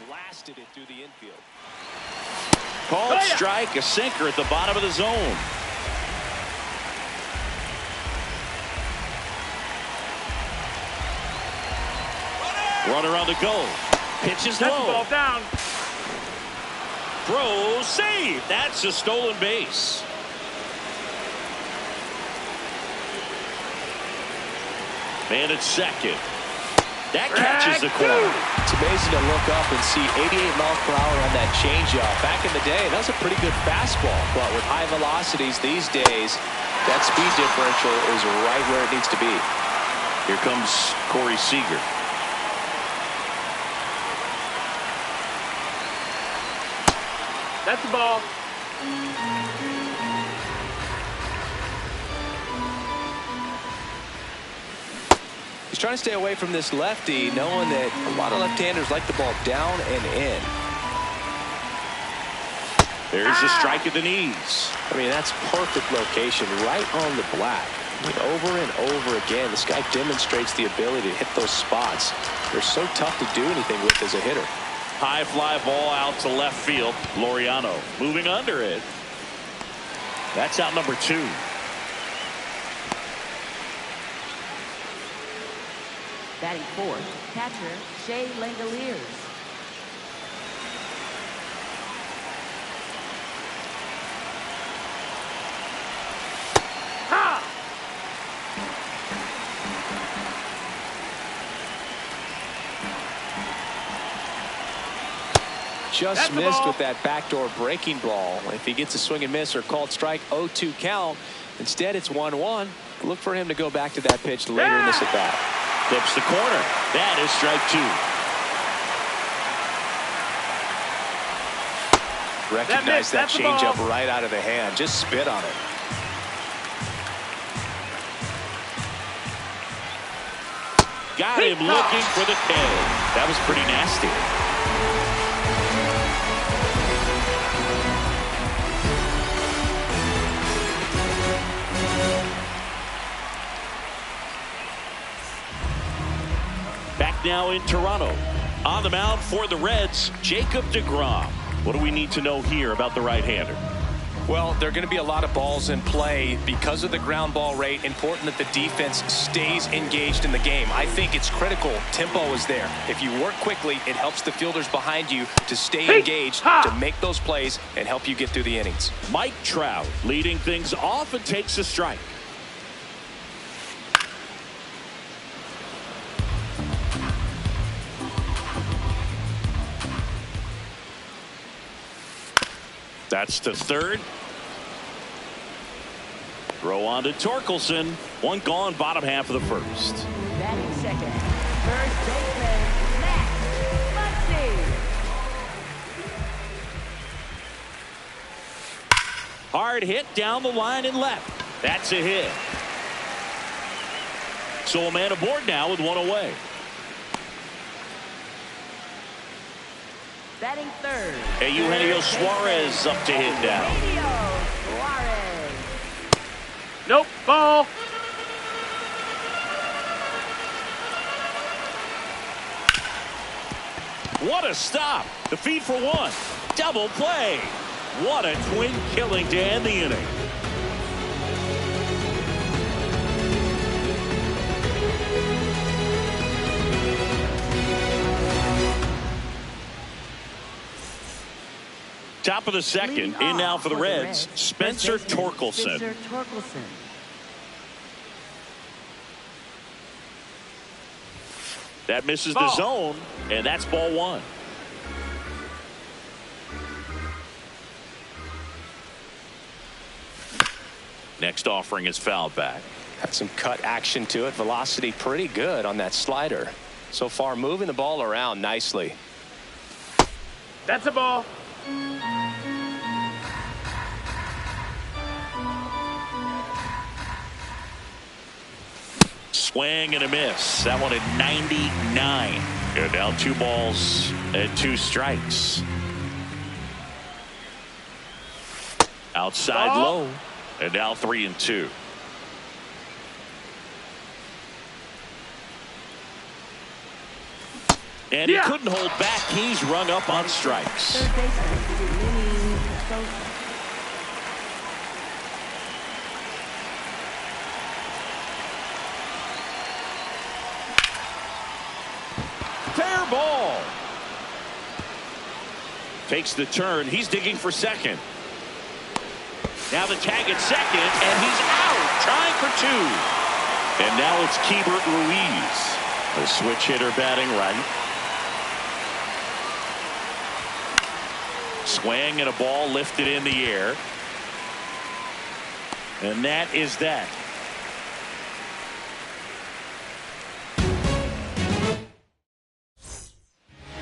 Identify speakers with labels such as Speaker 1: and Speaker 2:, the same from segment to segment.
Speaker 1: blasted it through the infield.
Speaker 2: Called strike, a sinker at the bottom of the zone. Runner on the go. Pitches low.
Speaker 3: Ball down.
Speaker 2: Throw, save. That's a stolen base. Man at second. That catches the corner.
Speaker 1: It's amazing to look up and see 88 miles per hour on that changeup. Back in the day, that was a pretty good fastball. But with high velocities these days, that speed differential is right where it needs to be.
Speaker 2: Here comes Corey Seager.
Speaker 3: That's the ball.
Speaker 1: He's trying to stay away from this lefty, knowing that a lot of left-handers like the ball down and in.
Speaker 2: There's a strike at the knees.
Speaker 1: I mean, that's perfect location, right on the black. I mean, over and over again, this guy demonstrates the ability to hit those spots. They're so tough to do anything with as a hitter.
Speaker 2: High fly ball out to left field. Laureano moving under it. That's out number 2.
Speaker 4: Batting fourth, catcher Shea Langoliers.
Speaker 1: Just missed with that backdoor breaking ball. If he gets a swing and miss or called strike, 0-2 count. Instead, it's 1-1. Look for him to go back to that pitch later in this at bat.
Speaker 2: Clips the corner. That is strike 2.
Speaker 1: Recognize that changeup right out of the hand. Just spit on it.
Speaker 2: Got him looking for the K. That was pretty nasty. Back now in Toronto. On the mound for the Reds, Jacob deGrom. What do we need to know here about the right-hander?
Speaker 1: Well, there are going to be a lot of balls in play because of the ground ball rate. Important that the defense stays engaged in the game. I think it's critical. Tempo is there. If you work quickly, it helps the fielders behind you to stay engaged, to make those plays, and help you get through the innings.
Speaker 2: Mike Trout leading things off and takes a strike. That's to third. Throw on to Torkelson. One gone, bottom half of the first.
Speaker 4: Batting second, first baseman Max Muncy.
Speaker 2: Hard hit down the line and left. That's a hit. So a man aboard now with one away.
Speaker 4: Batting third.
Speaker 2: Eugenio Suarez up to hit down.
Speaker 4: Eugenio Suarez.
Speaker 3: Nope, ball.
Speaker 2: What a stop. The feed for one. Double play. What a twin killing to end the inning. Top of the second, in now for the Reds, Spencer Torkelson. That misses the zone, and that's ball one. Next offering is fouled back.
Speaker 1: Had some cut action to it. Velocity pretty good on that slider. So far, moving the ball around nicely.
Speaker 3: That's a ball.
Speaker 2: Swing and a miss. That one at 99. And now 2 balls and 2 strikes. Outside low. And now 3-2. And he couldn't hold back. He's rung up on strikes.
Speaker 4: Third baseman, Lenny Sosa.
Speaker 2: Fair ball. Takes the turn. He's digging for second. Now the tag at second, and he's out, trying for two. And now it's Keibert Ruiz, the switch hitter batting right. Swing and a ball lifted in the air. And that is that.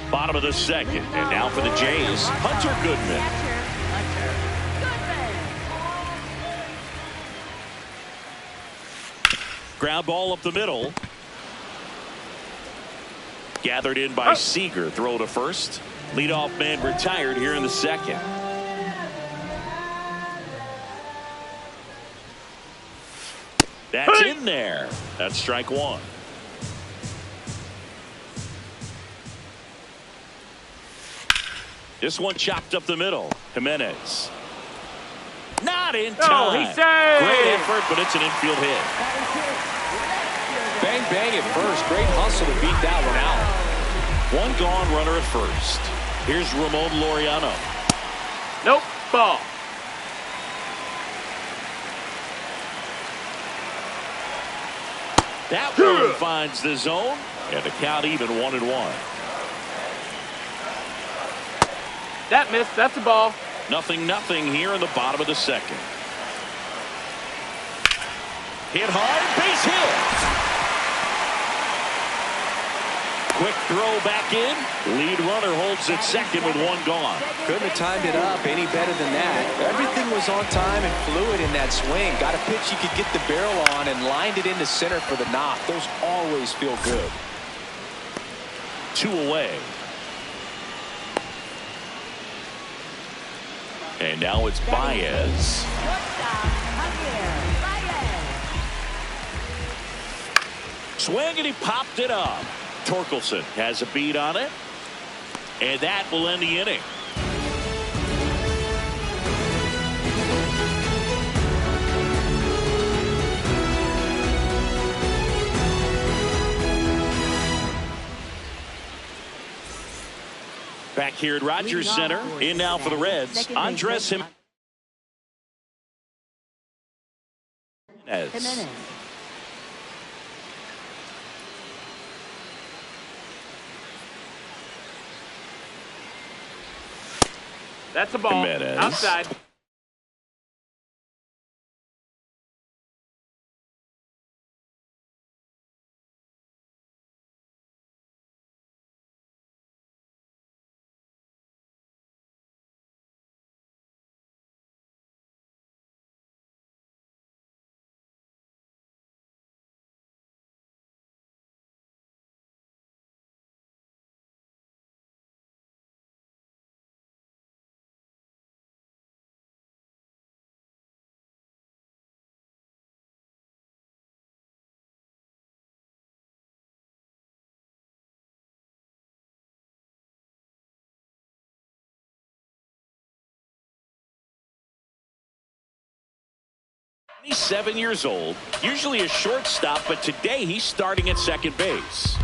Speaker 2: Bottom of the second, and now for the Jays, Hunter Goodman. Ground ball up the middle. Gathered in by Seager. Throw to first. Leadoff man retired here in the second. That's in there. That's strike one. This one chopped up the middle. Jimenez. Not in time.
Speaker 3: Oh, he saved.
Speaker 2: Great effort, but it's an infield hit.
Speaker 1: Bang, bang at first. Great hustle to beat that one out.
Speaker 2: One gone, runner at first. Here's Ramon Laureano.
Speaker 3: Nope, ball.
Speaker 2: That one finds the zone, and the count even 1-1.
Speaker 3: That missed. That's a ball.
Speaker 2: 0-0 here in the bottom of the second. Hit hard, base hit. Quick throw back in. Lead runner holds at second with one gone.
Speaker 1: Couldn't have timed it up any better than that. Everything was on time and fluid in that swing. Got a pitch he could get the barrel on and lined it into center for the knock. Those always feel good.
Speaker 2: 2 away. And now it's Baez. Swing, and he popped it up. Torkelson has a beat on it. And that will end the inning. Back here at Rogers Center. In now for the Reds, Andres Jimenez.
Speaker 3: That's a ball.
Speaker 2: Jimenez.
Speaker 3: Outside.
Speaker 2: He's 7 years old, usually a shortstop, but today he's starting at second base.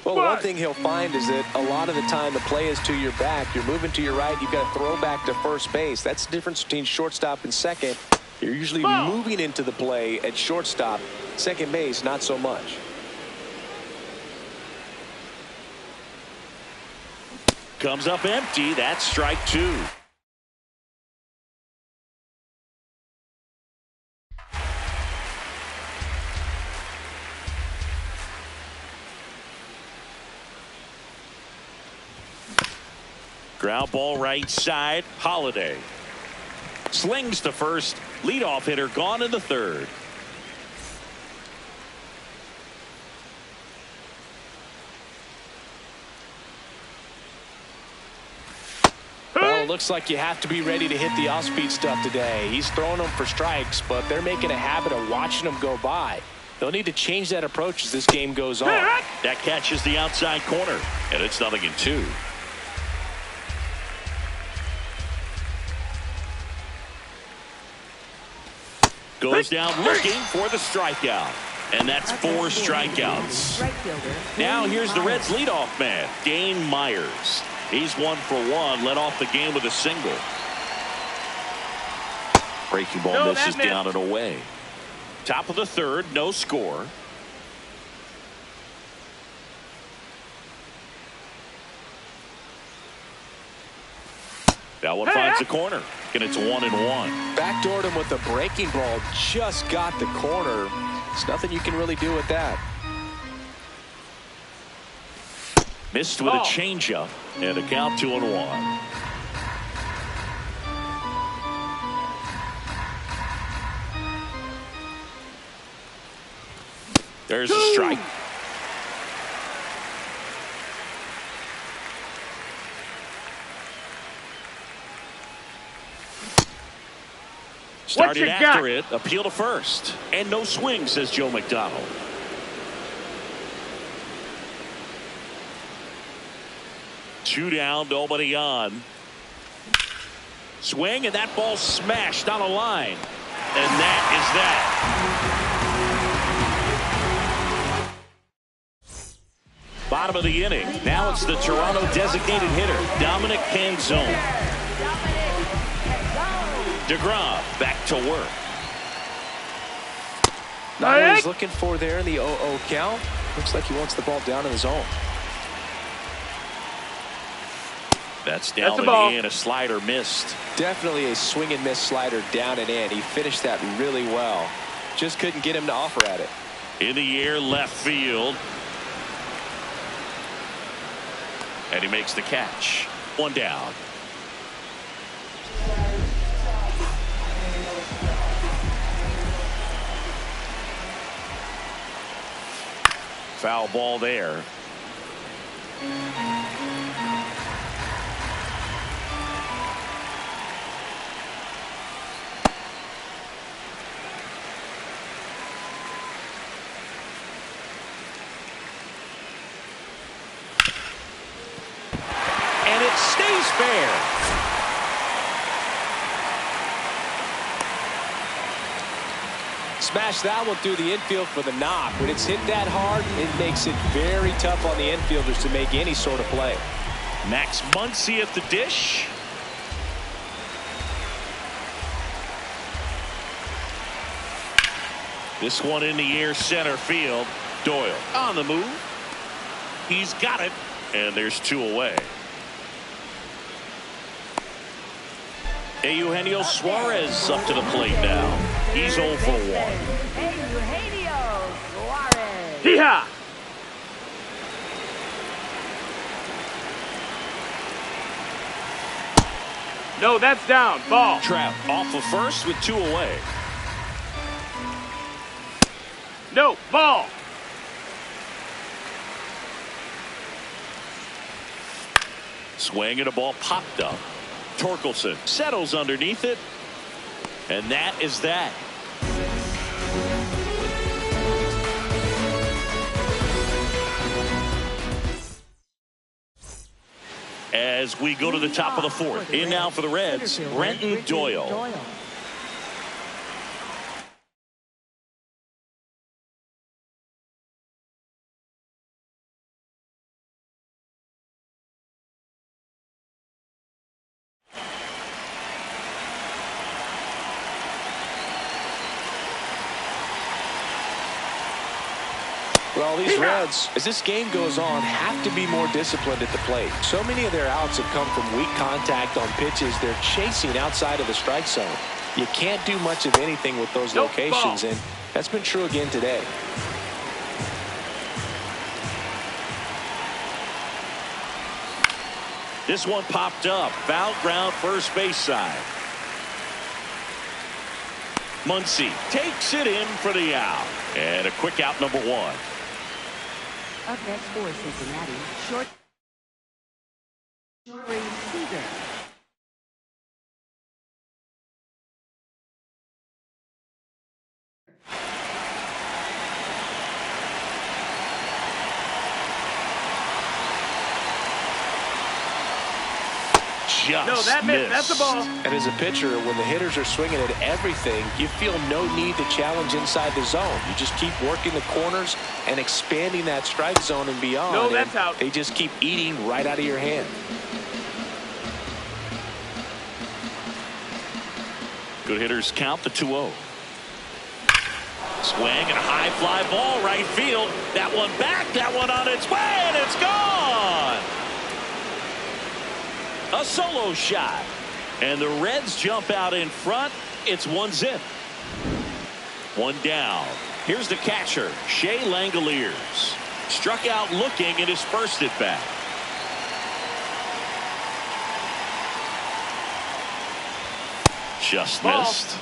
Speaker 1: Well, one thing he'll find is that a lot of the time the play is to your back. You're moving to your right. You've got to throw back to first base. That's the difference between shortstop and second. You're usually moving into the play at shortstop. Second base, not so much.
Speaker 2: Comes up empty. That's strike two. Ground ball right side. Holiday slings to first. Leadoff hitter gone in the third.
Speaker 1: Well, it looks like you have to be ready to hit the off-speed stuff today. He's throwing them for strikes, but they're making a habit of watching them go by. They'll need to change that approach as this game goes on.
Speaker 2: That catches the outside corner, and it's 0-2. Goes down looking for the strikeout. And that's 4 strikeouts. Now here's the Reds' leadoff man, Dane Myers. He's 1 for 1, led off the game with a single. Breaking ball misses down and away. Top of the third, no score. That one finds the corner, and it's 1-1.
Speaker 1: Backdoored him with the breaking ball, just got the corner. There's nothing you can really do with that.
Speaker 2: Missed with a changeup, and a count 2-1. There's a strike. Started after it, appeal to first. And no swing, says Joe McDonald. Two down, nobody on. Swing, and that ball smashed on a line. And that is that. Bottom of the inning. Now it's the Toronto designated hitter, Dominic Canzone. DeGrom back to work.
Speaker 1: Not what he's looking for there in the 0-0 count. Looks like he wants the ball down in the zone.
Speaker 2: That's down and in. A slider missed.
Speaker 1: Definitely a swing and miss slider down and in. He finished that really well. Just couldn't get him to offer at it.
Speaker 2: In the air, left field. And he makes the catch. One down. Foul ball there. And it stays fair.
Speaker 1: Smash that one through the infield for the knock. When it's hit that hard, it makes it very tough on the infielders to make any sort of play.
Speaker 2: Max Muncy at the dish. This one in the air, center field. Doyle on the move. He's got it, and there's 2 away. Eugenio Suarez up to the plate now. He's 0 for 1.
Speaker 4: Eugenio Suarez.
Speaker 3: Yeehaw! No, that's down. Ball.
Speaker 2: Trap off of first with 2 away.
Speaker 3: No, ball.
Speaker 2: Swing and a ball popped up. Torkelson settles underneath it. And that is that. As we go to the top of the 4th. In now for the Reds, Brenton Doyle.
Speaker 1: Well, these Reds, as this game goes on, have to be more disciplined at the plate. So many of their outs have come from weak contact on pitches they're chasing outside of the strike zone. You can't do much of anything with those locations, and that's been true again today.
Speaker 2: This one popped up. Foul ground, first base side. Muncy takes it in for the out. And a quick out, number 1.
Speaker 4: Up next for Cincinnati, short Seager.
Speaker 2: just
Speaker 3: No, that missed. That's the ball.
Speaker 1: And as a pitcher, when the hitters are swinging at everything, you feel no need to challenge inside the zone. You just keep working the corners and expanding that strike zone and beyond.
Speaker 3: No, that's out.
Speaker 1: They just keep eating right out of your hand.
Speaker 2: Good hitters count the 2-0. Swing and a high fly ball right field. That one back, that one on its way, and it's gone. A solo shot. And the Reds jump out in front. It's 1-0. One down. Here's the catcher, Shea Langoliers. Struck out looking in his first at bat. Just missed.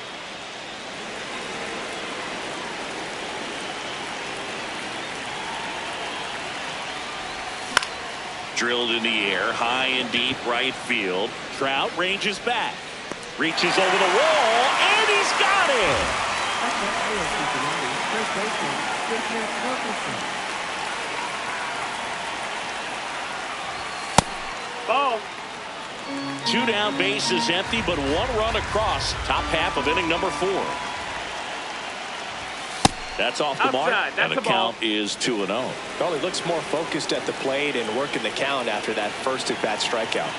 Speaker 2: Drilled in the air, high and deep right field. Trout ranges back. Reaches over the wall, and he's got it!
Speaker 4: Up next for Cincinnati, first baseman, j.cristian.
Speaker 3: Ball.
Speaker 2: 2 down, bases empty, but 1 run across. Top half of inning number 4. That's off the mark, and the count is 2-0.
Speaker 1: Well, he looks more focused at the plate and working the count after that first at-bat strikeout.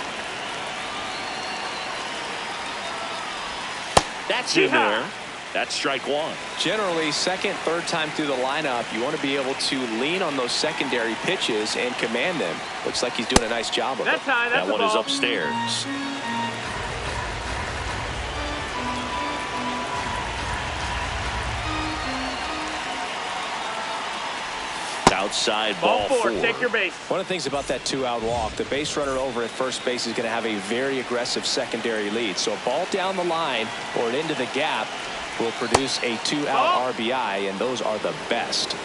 Speaker 2: That's in there. That's strike 1.
Speaker 1: Generally, second, third time through the lineup, you want to be able to lean on those secondary pitches and command them. Looks like he's doing a nice job of it.
Speaker 2: That one is upstairs. Outside ball 4.
Speaker 3: Take your base.
Speaker 1: One of the things about that 2-out walk, the base runner over at first base is going to have a very aggressive secondary lead. So a ball down the line or into the gap will produce a 2-out RBI, and those are the best.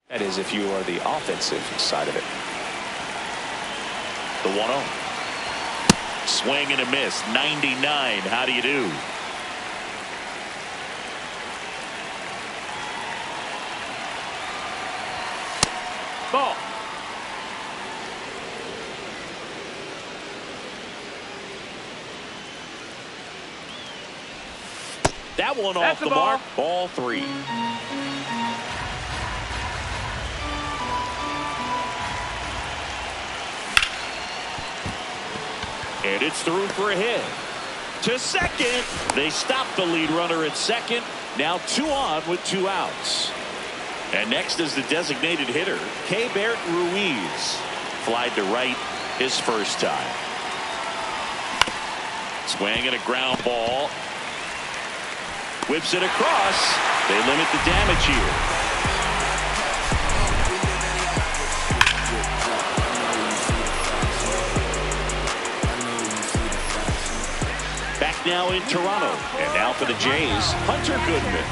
Speaker 1: That is if you are the offensive side of it.
Speaker 2: The 1-0. Swing and a miss. 99. How do you do?
Speaker 3: Ball.
Speaker 2: That one off the mark. Ball 3. And it's through for a hit. To second. They stop the lead runner at second. Now 2 on with 2 outs. And next is the designated hitter, Keibert Ruiz. Flied to right his first time. Swing and a ground ball. Whips it across. They limit the damage here. Back now in Toronto. And now for the Jays, Hunter Goodman.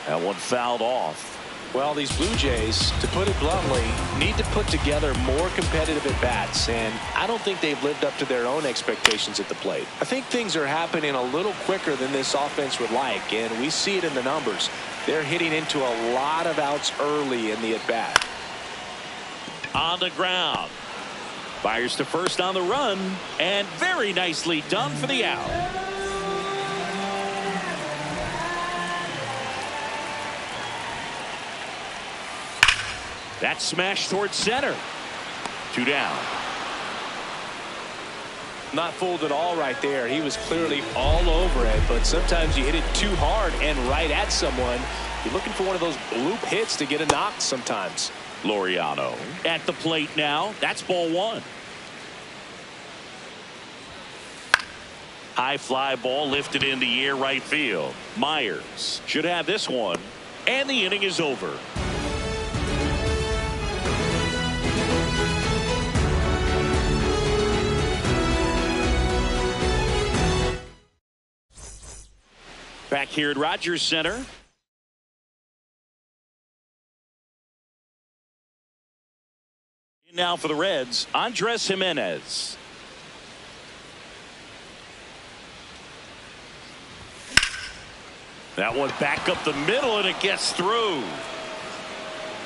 Speaker 2: That one fouled off.
Speaker 1: Well, these Blue Jays, to put it bluntly, need to put together more competitive at-bats, and I don't think they've lived up to their own expectations at the plate. I think things are happening a little quicker than this offense would like, and we see it in the numbers. They're hitting into a lot of outs early in the at-bat.
Speaker 2: On the ground. Fires to first on the run, and very nicely done for the out. That smash towards center. 2 down.
Speaker 1: Not fooled at all right there. He was clearly all over it, but sometimes you hit it too hard and right at someone. You're looking for one of those bloop hits to get a knock sometimes.
Speaker 2: Laureano at the plate now. That's ball 1. High fly ball lifted in the air right field. Myers should have this one, and the inning is over. Back here at Rogers Center. Now for the Reds, Andres Jimenez. That one back up the middle, and it gets through.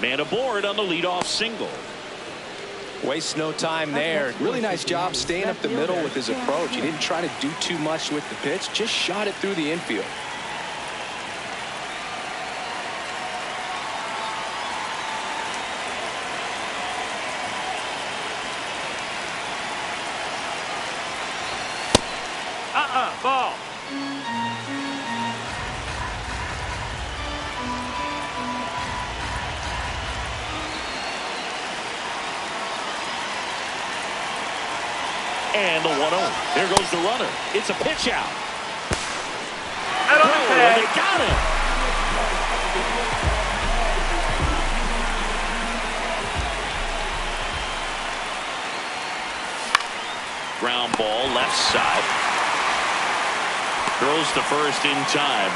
Speaker 2: Man aboard on the leadoff single.
Speaker 1: Wastes no time there. Really nice job staying up the middle with his approach. He didn't try to do too much with the pitch, just shot it through the infield.
Speaker 3: Ball.
Speaker 2: And the 1-0. There goes the runner. It's a pitch out.
Speaker 3: And
Speaker 2: they got him. Ground ball left side. Throws to first in time.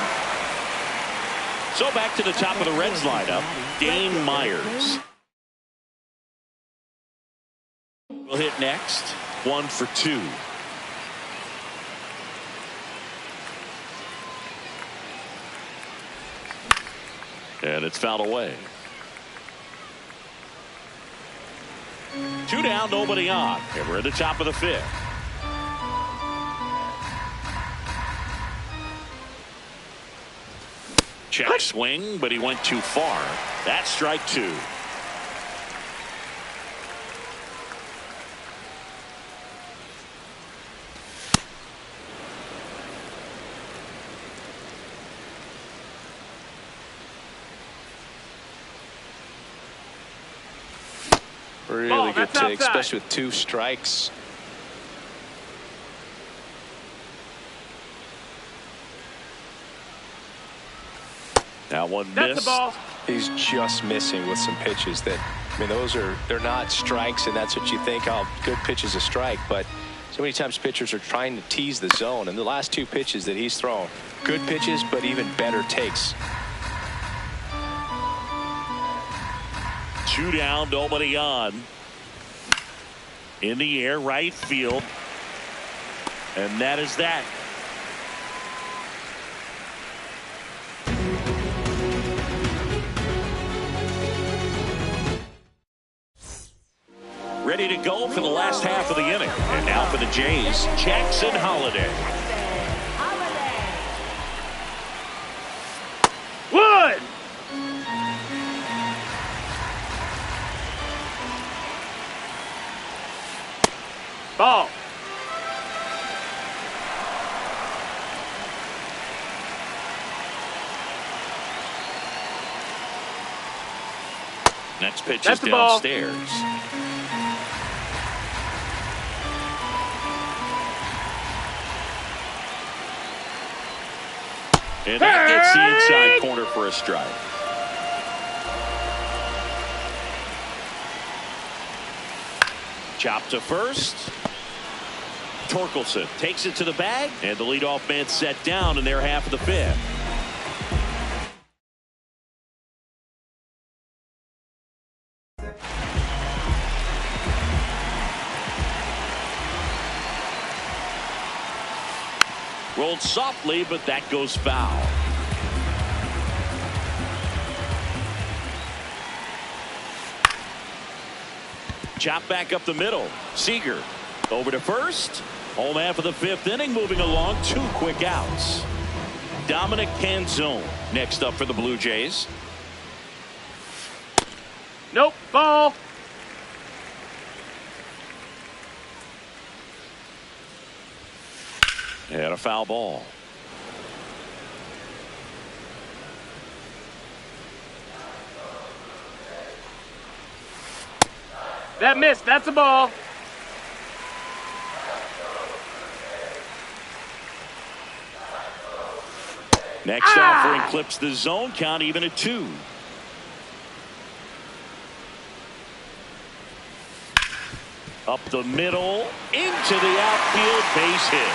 Speaker 2: So back to the top of the Reds lineup, Dane Myers will hit next. 1 for 2. And it's fouled away. 2 down, nobody on. And we're at the top of the 5th. Check swing, but he went too far. That's strike 2.
Speaker 1: Really good take,
Speaker 3: outside.
Speaker 1: especially with 2 strikes.
Speaker 2: Now one
Speaker 3: That's
Speaker 2: missed.
Speaker 3: the ball.
Speaker 1: He's just missing with some pitches that, I mean, they're not strikes, and that's what you think, oh, good pitch is a strike, but so many times pitchers are trying to tease the zone, and the last 2 pitches that he's thrown, good pitches, but even better takes.
Speaker 2: 2 down, nobody on. In the air, right field. And that is that. Ready to go for the last half of the inning. And now for the Jays, Jackson Holiday.
Speaker 3: Wood. Ball.
Speaker 2: Next pitch
Speaker 3: That's
Speaker 2: is
Speaker 3: the ball.
Speaker 2: downstairs. And that gets the inside corner for a strike. Chop to first. Torkelson takes it to the bag, and the leadoff man set down in their half of the 5th. Rolled softly, but that goes foul. Chop back up the middle. Seager over to first. Home half of the 5th inning, moving along. 2 quick outs. Dominic Canzone next up for the Blue Jays.
Speaker 3: Nope. Ball.
Speaker 2: And a foul ball.
Speaker 3: That missed. That's a ball.
Speaker 2: Next offering clips the zone count even at 2. Up the middle, into the outfield, base hit.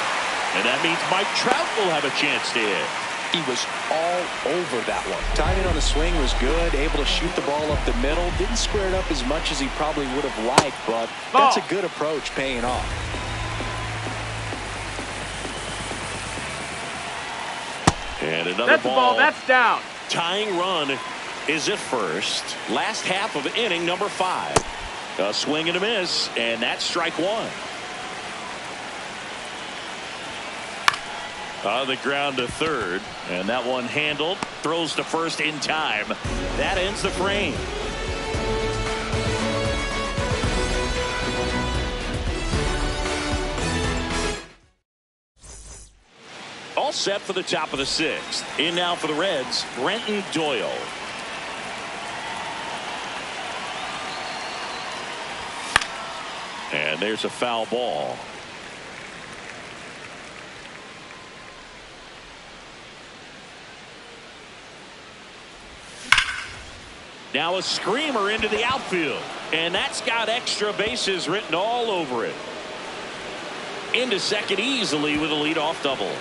Speaker 2: And that means Mike Trout will have a chance to hit.
Speaker 1: He was all over that one. Timing on the swing was good, able to shoot the ball up the middle. Didn't square it up as much as he probably would have liked, but that's a good approach paying off.
Speaker 2: And another
Speaker 3: That's a ball. That's down.
Speaker 2: Tying run is at first. Last half of inning number 5. A swing and a miss, and that's strike 1. On the ground to third, and that one handled. Throws to first in time. That ends the frame. All set for the top of the 6th. In now for the Reds, Brenton Doyle. And there's a foul ball. Now a screamer into the outfield. And that's got extra bases written all over it. Into second easily with a leadoff double.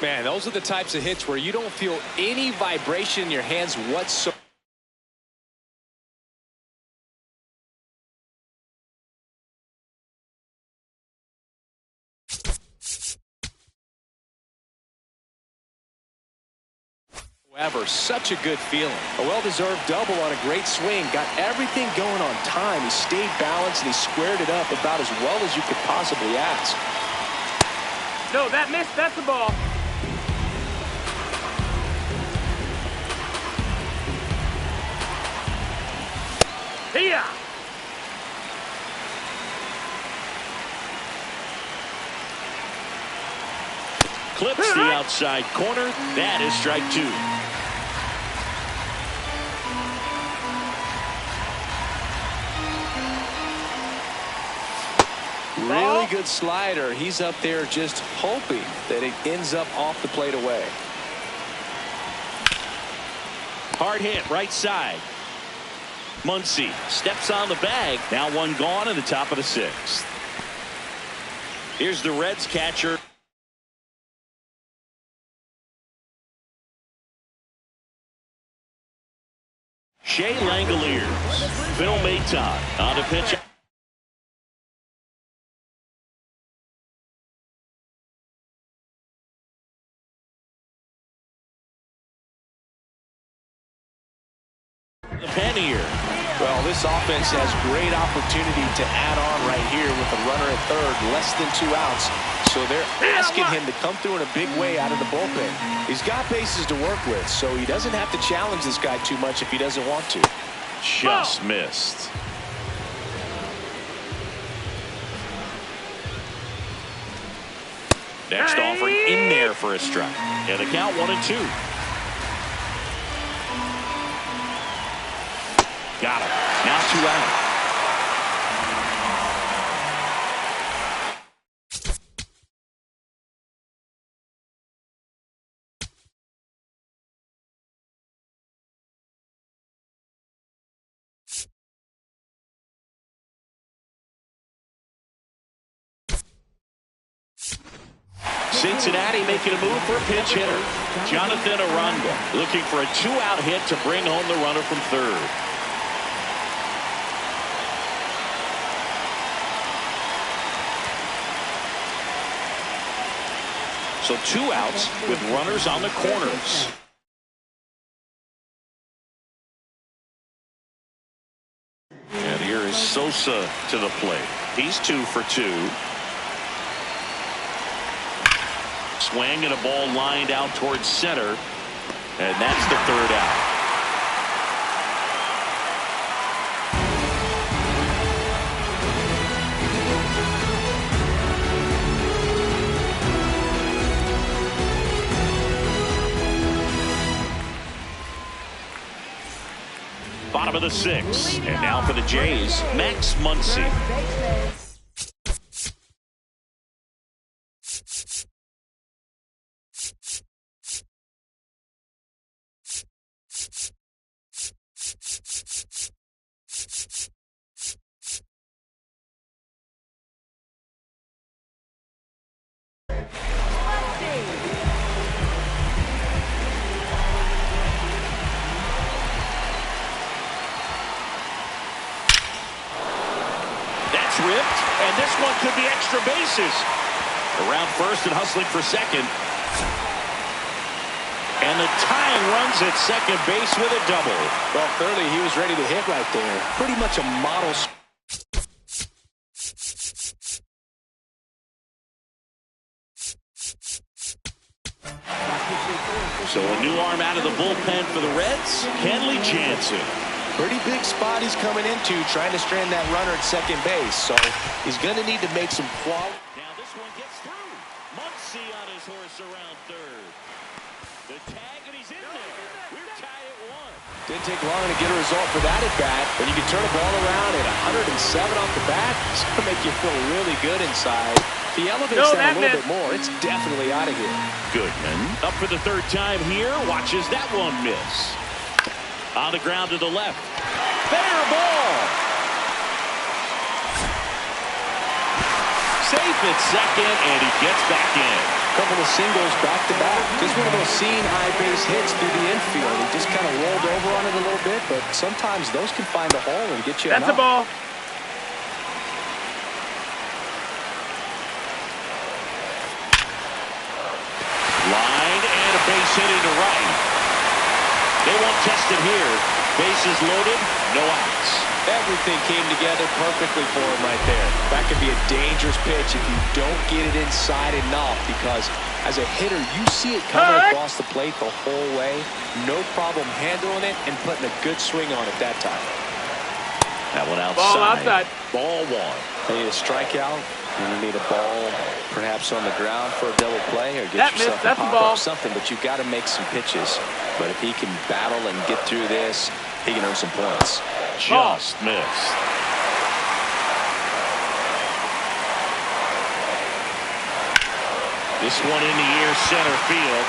Speaker 1: Man, those are the types of hits where you don't feel any vibration in your hands whatsoever. However, such a good feeling. A well-deserved double on a great swing. Got everything going on time. He stayed balanced and he squared it up about as well as you could possibly ask.
Speaker 3: No, that missed. That's a ball. Here.
Speaker 2: Clips the outside corner. That is strike 2.
Speaker 1: Really good slider. He's up there just hoping that it ends up off the plate away.
Speaker 2: Hard hit right side. Muncy steps on the bag. Now one gone in the top of the 6th. Here's the Reds catcher. Shea Langoliers. Phil Maton on the pitch. The pen here.
Speaker 1: Well, this offense has great opportunity to add on right here with a runner at third, less than 2 outs. So they're asking him to come through in a big way out of the bullpen. He's got bases to work with, so he doesn't have to challenge this guy too much if he doesn't want to.
Speaker 2: Just missed. Next offering in there for a strike. And the count 1-2. Got him. Now 2 out. Cincinnati making a move for a pinch hitter. Jonathan Aranda looking for a 2-out hit to bring home the runner from third. So 2 outs with runners on the corners. And here is Sosa to the plate. He's 2 for 2. Swing and a ball lined out towards center. And that's the 3rd out. Bottom of the 6th. And now for the Jays, Max Muncy. Ripped, and this one could be extra bases. Around first and hustling for second. And the tying runs at second base with a double.
Speaker 1: Well, clearly he was ready to hit right there. Pretty much a model.
Speaker 2: So a new arm out of the bullpen for the Reds, Kenley Jansen.
Speaker 1: Pretty big spot he's coming into, trying to strand that runner at second base. So he's going to need to make some quality.
Speaker 2: Now this one gets through. Muncy on his horse around third. The tag, and he's in there. We're tied at 1.
Speaker 1: Didn't take long to get a result for that at bat, but you can turn a ball around at 107 off the bat. It's going to make you feel really good inside. If he elevates that a little bit more, it's definitely out of here.
Speaker 2: Goodman up for the third time here. Watches that one miss. On the ground to the left. Fair ball. Safe at second, and he gets back in.
Speaker 1: Couple of singles back-to-back. Just one of those seeing high base hits through the infield. He just kind of rolled over on it a little bit, but sometimes those can find a hole and get you
Speaker 3: That's a ball.
Speaker 2: Line and a base hit into right. They won't test it here. Bases loaded, no outs.
Speaker 1: Everything came together perfectly for him right there. That could be a dangerous pitch if you don't get it inside enough, because as a hitter, you see it coming across the plate the whole way. No problem handling it and putting a good swing on it that time.
Speaker 2: That one outside.
Speaker 3: Ball outside.
Speaker 2: Ball 1.
Speaker 1: They need a strikeout. You need a ball perhaps on the ground for a double play, or get yourself a pop-up, something, but you've got to make some pitches. But if he can battle and get through this, he can earn some points.
Speaker 2: Just missed. This one in the air, center field.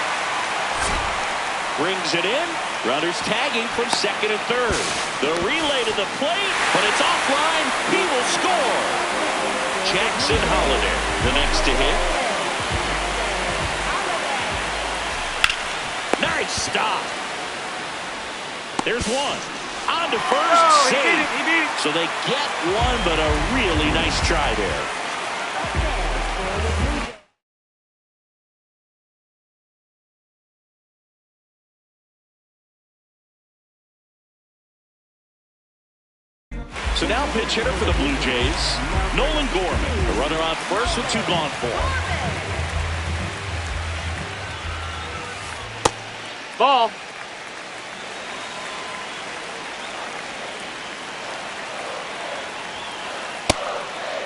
Speaker 2: Brings it in. Runners tagging from second and third. The relay to the plate, but it's offline. He will score. Jackson Holiday, the next to hit. Nice stop. There's one. On to first,
Speaker 3: He
Speaker 2: save.
Speaker 3: beat it.
Speaker 2: So they get one, but a really nice try there. So now pitch hitter for the Blue Jays, Nolan Gorman. The runner on first with 2 gone for him.
Speaker 3: Ball.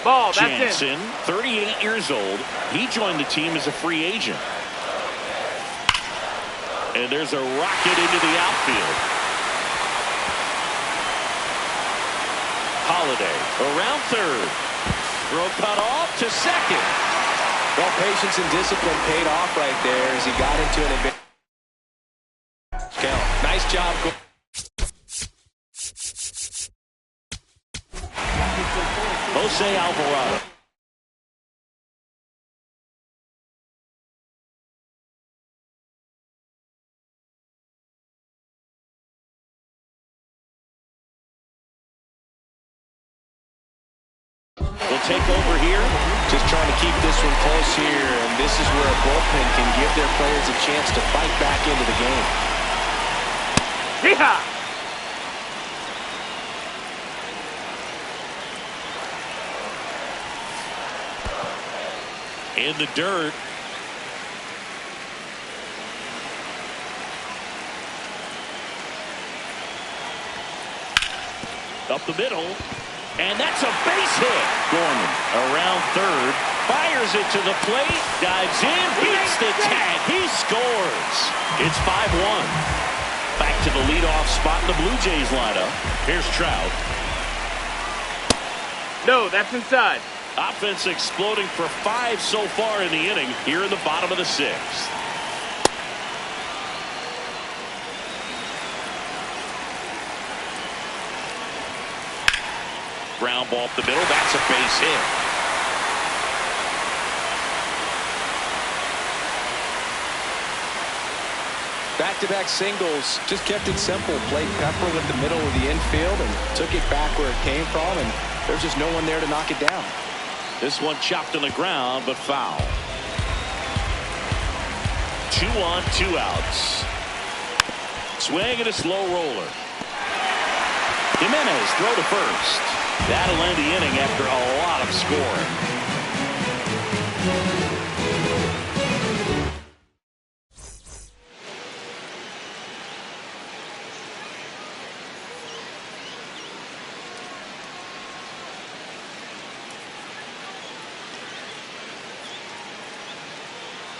Speaker 3: Ball, that's
Speaker 2: Jansen, 38 years old. He joined the team as a free agent. And there's a rocket into the outfield. Holiday around third. Throw cut off to second.
Speaker 1: Well, patience and discipline paid off right there as he got into an advantage. Count. Nice job.
Speaker 2: Jose Alvarado. Will take over here.
Speaker 1: Just trying to keep this one close here, and this is where a bullpen can give their players a chance to fight back into the game.
Speaker 3: Yeehaw!
Speaker 2: In the dirt. Up the middle. And that's a base hit. Gorman around third. Fires it to the plate. Dives in. Beats the tag. He scores. It's 5-1. Back to the leadoff spot in the Blue Jays lineup. Here's Trout.
Speaker 3: No, that's inside.
Speaker 2: Offense exploding for 5 so far in the inning here in the bottom of the 6th. Ground ball up the middle. That's a base hit.
Speaker 1: Back-to-back singles, just kept it simple. Played pepper with the middle of the infield and took it back where it came from, and there's just no one there to knock it down.
Speaker 2: This one chopped on the ground, but foul. 2 on, 2 outs. Swing and a slow roller. Jimenez throw to first. That'll end the inning after a lot of scoring.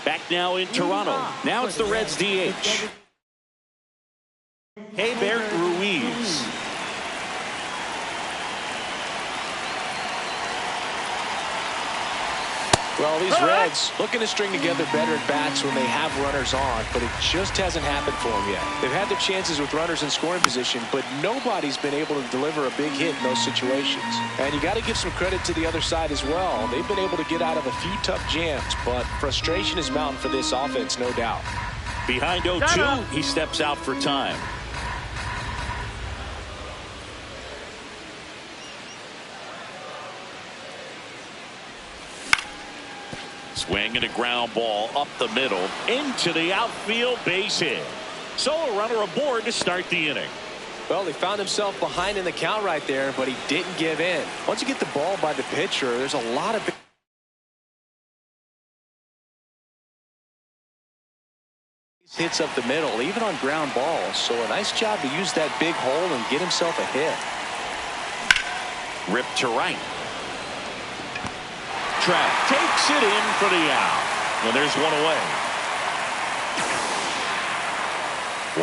Speaker 2: Back now in Toronto. Now it's the Reds DH. Heybert Ruiz.
Speaker 1: Well, these Reds looking to string together better at bats when they have runners on, but it just hasn't happened for them yet. They've had their chances with runners in scoring position, but nobody's been able to deliver a big hit in those situations. And you got to give some credit to the other side as well. They've been able to get out of a few tough jams, but frustration is mounting for this offense, no doubt.
Speaker 2: Behind 0-2, he steps out for time. Swing and a ground ball up the middle into the outfield, base hit. So a runner aboard to start the inning.
Speaker 1: Well, he found himself behind in the count right there, but he didn't give in. Once you get the ball by the pitcher, there's a lot of hits up the middle, even on ground balls. So a nice job to use that big hole and get himself a hit.
Speaker 2: Ripped to right. Track takes it in for the out. And there's one away.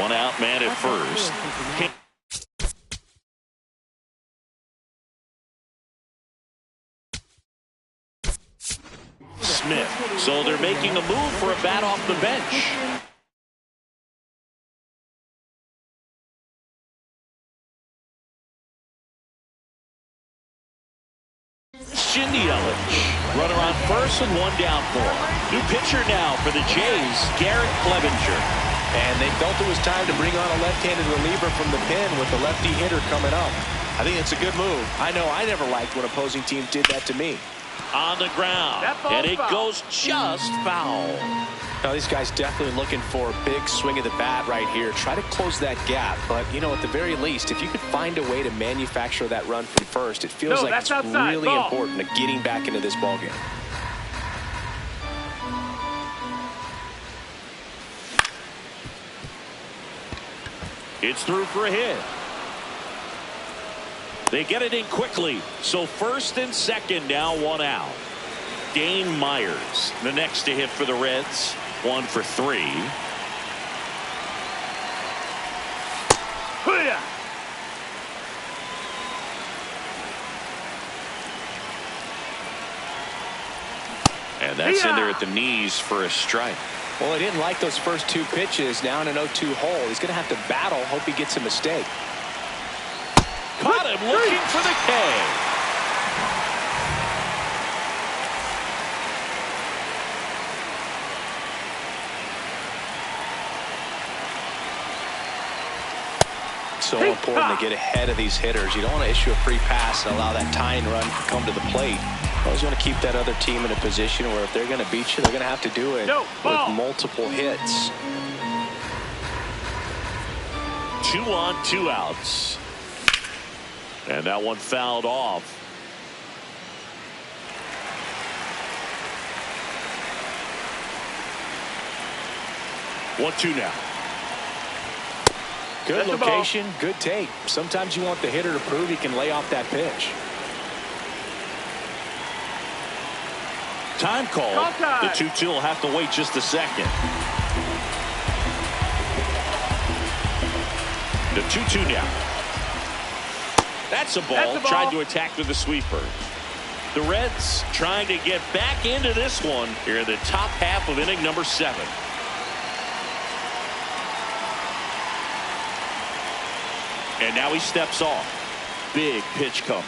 Speaker 2: One out man at first. Smith. So they're making a move for a bat off the bench. Runner on first and one down for him. New pitcher now for the Jays, Garrett Clevenger.
Speaker 1: And they felt it was time to bring on a left-handed reliever from the pen with the lefty hitter coming up. I think it's a good move. I know I never liked when opposing teams did that to me.
Speaker 2: On the ground, and it goes just foul.
Speaker 1: Now, these guys definitely looking for a big swing of the bat right here. Try to close that gap. But, you know, at the very least, if you could find a way to manufacture that run from first, it feels like it's really important to getting back into this ballgame.
Speaker 2: It's through for a hit. They get it in quickly. So first and second, now one out. Dane Myers, the next to hit for the Reds. 1 for 3. And that's in there at the knees for a strike.
Speaker 1: Well, he didn't like those first two pitches. Now in an 0-2 hole. He's going to have to battle. Hope he gets a mistake.
Speaker 2: Caught him looking for the K.
Speaker 1: So important to get ahead of these hitters. You don't want to issue a free pass and allow that tying run to come to the plate. You always want to keep that other team in a position where if they're going to beat you, they're going to have to do it with multiple hits.
Speaker 2: 2 on, 2 outs. And that one fouled off. 1-2 now.
Speaker 1: Good location, good take. Sometimes you want the hitter to prove he can lay off that pitch.
Speaker 2: Time call. The 2-2 will have to wait just a second. The 2-2 now. That's a ball. Tried to attack with the sweeper. The Reds trying to get back into this one here in the top half of inning number 7. And now he steps off. Big pitch coming.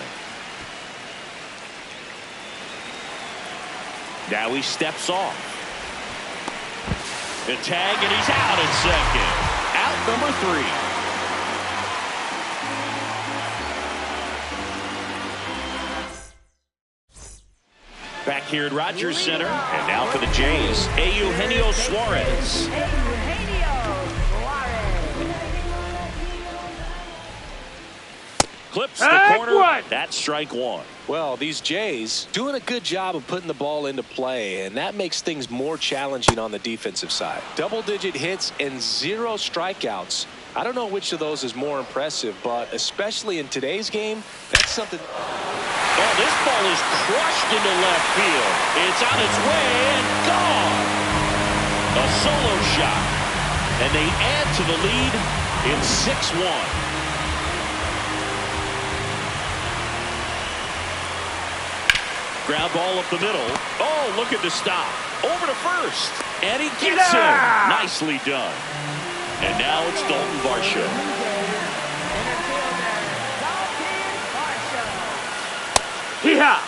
Speaker 2: Now he steps off. The tag, and he's out at second. Out number 3. Back here at Rogers Center, and now for the Jays, Eugenio Suarez. Clips the corner.
Speaker 3: One.
Speaker 2: That's strike one.
Speaker 1: Well, these Jays doing a good job of putting the ball into play, and that makes things more challenging on the defensive side. Double-digit hits and 0 strikeouts. I don't know which of those is more impressive, but especially in today's game, that's something.
Speaker 2: Oh, this ball is crushed into left field. It's on its way and gone. A solo shot. And they add to the lead in 6-1. Ground ball up the middle. Oh, look at the stop. Over to first. And he gets him. Nicely done. And now it's Dalton Varsho.
Speaker 3: Hee-haw!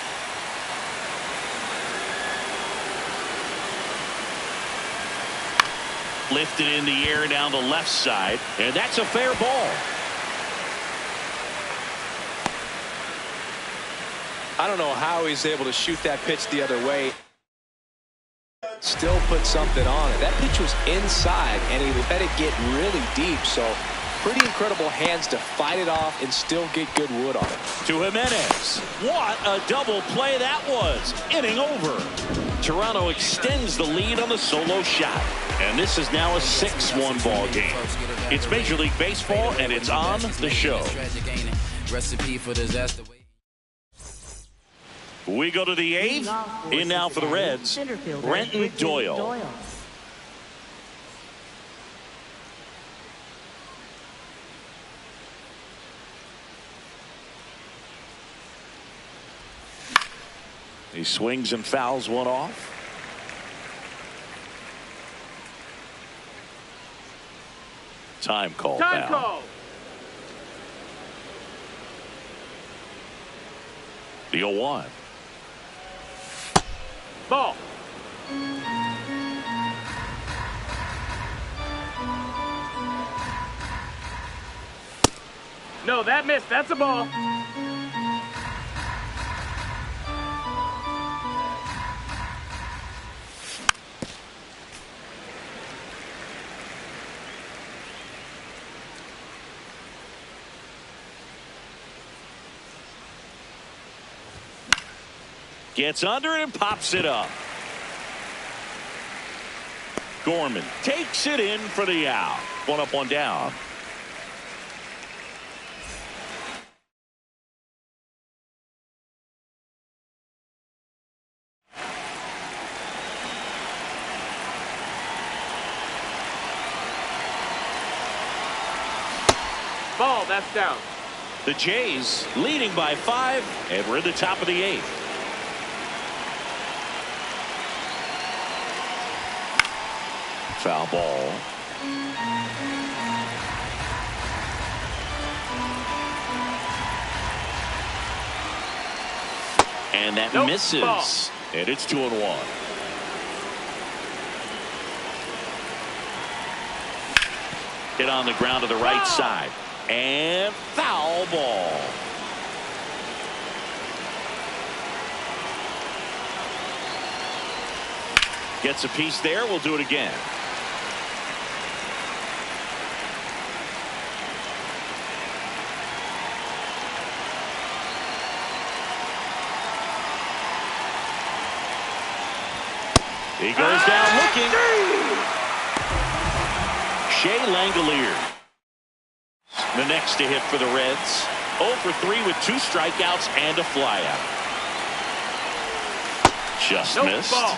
Speaker 2: Lifted in the air down the left side. And that's a fair ball.
Speaker 1: I don't know how he's able to shoot that pitch the other way. Still put something on it. That pitch was inside, and he let it get really deep. So pretty incredible hands to fight it off and still get good wood on it.
Speaker 2: To Jimenez. What a double play that was. Inning over. Toronto extends the lead on the solo shot. And this is now a 6-1 ball game. It's Major League Baseball, and it's on the show.
Speaker 5: Recipe for disaster.
Speaker 2: We go to the 8th. In now for the Reds, Brenton Doyle. He swings and fouls one off. Time call.
Speaker 3: Time call.
Speaker 2: The 0-1.
Speaker 3: Ball. No, that missed. That's a ball.
Speaker 2: Gets under it and pops it up. Gorman takes it in for the out. One up, one down.
Speaker 3: Ball, that's down.
Speaker 2: The Jays leading by 5, and we're at the top of the 8th. Foul ball. And that misses.
Speaker 3: Ball.
Speaker 2: And it's 2-1. Hit on the ground to the right side. And foul ball. Gets a piece there. We'll do it again. He goes down looking. Shea Langolier. The next to hit for the Reds. 0 for 3 with 2 strikeouts and a flyout. Just missed.
Speaker 3: Ball.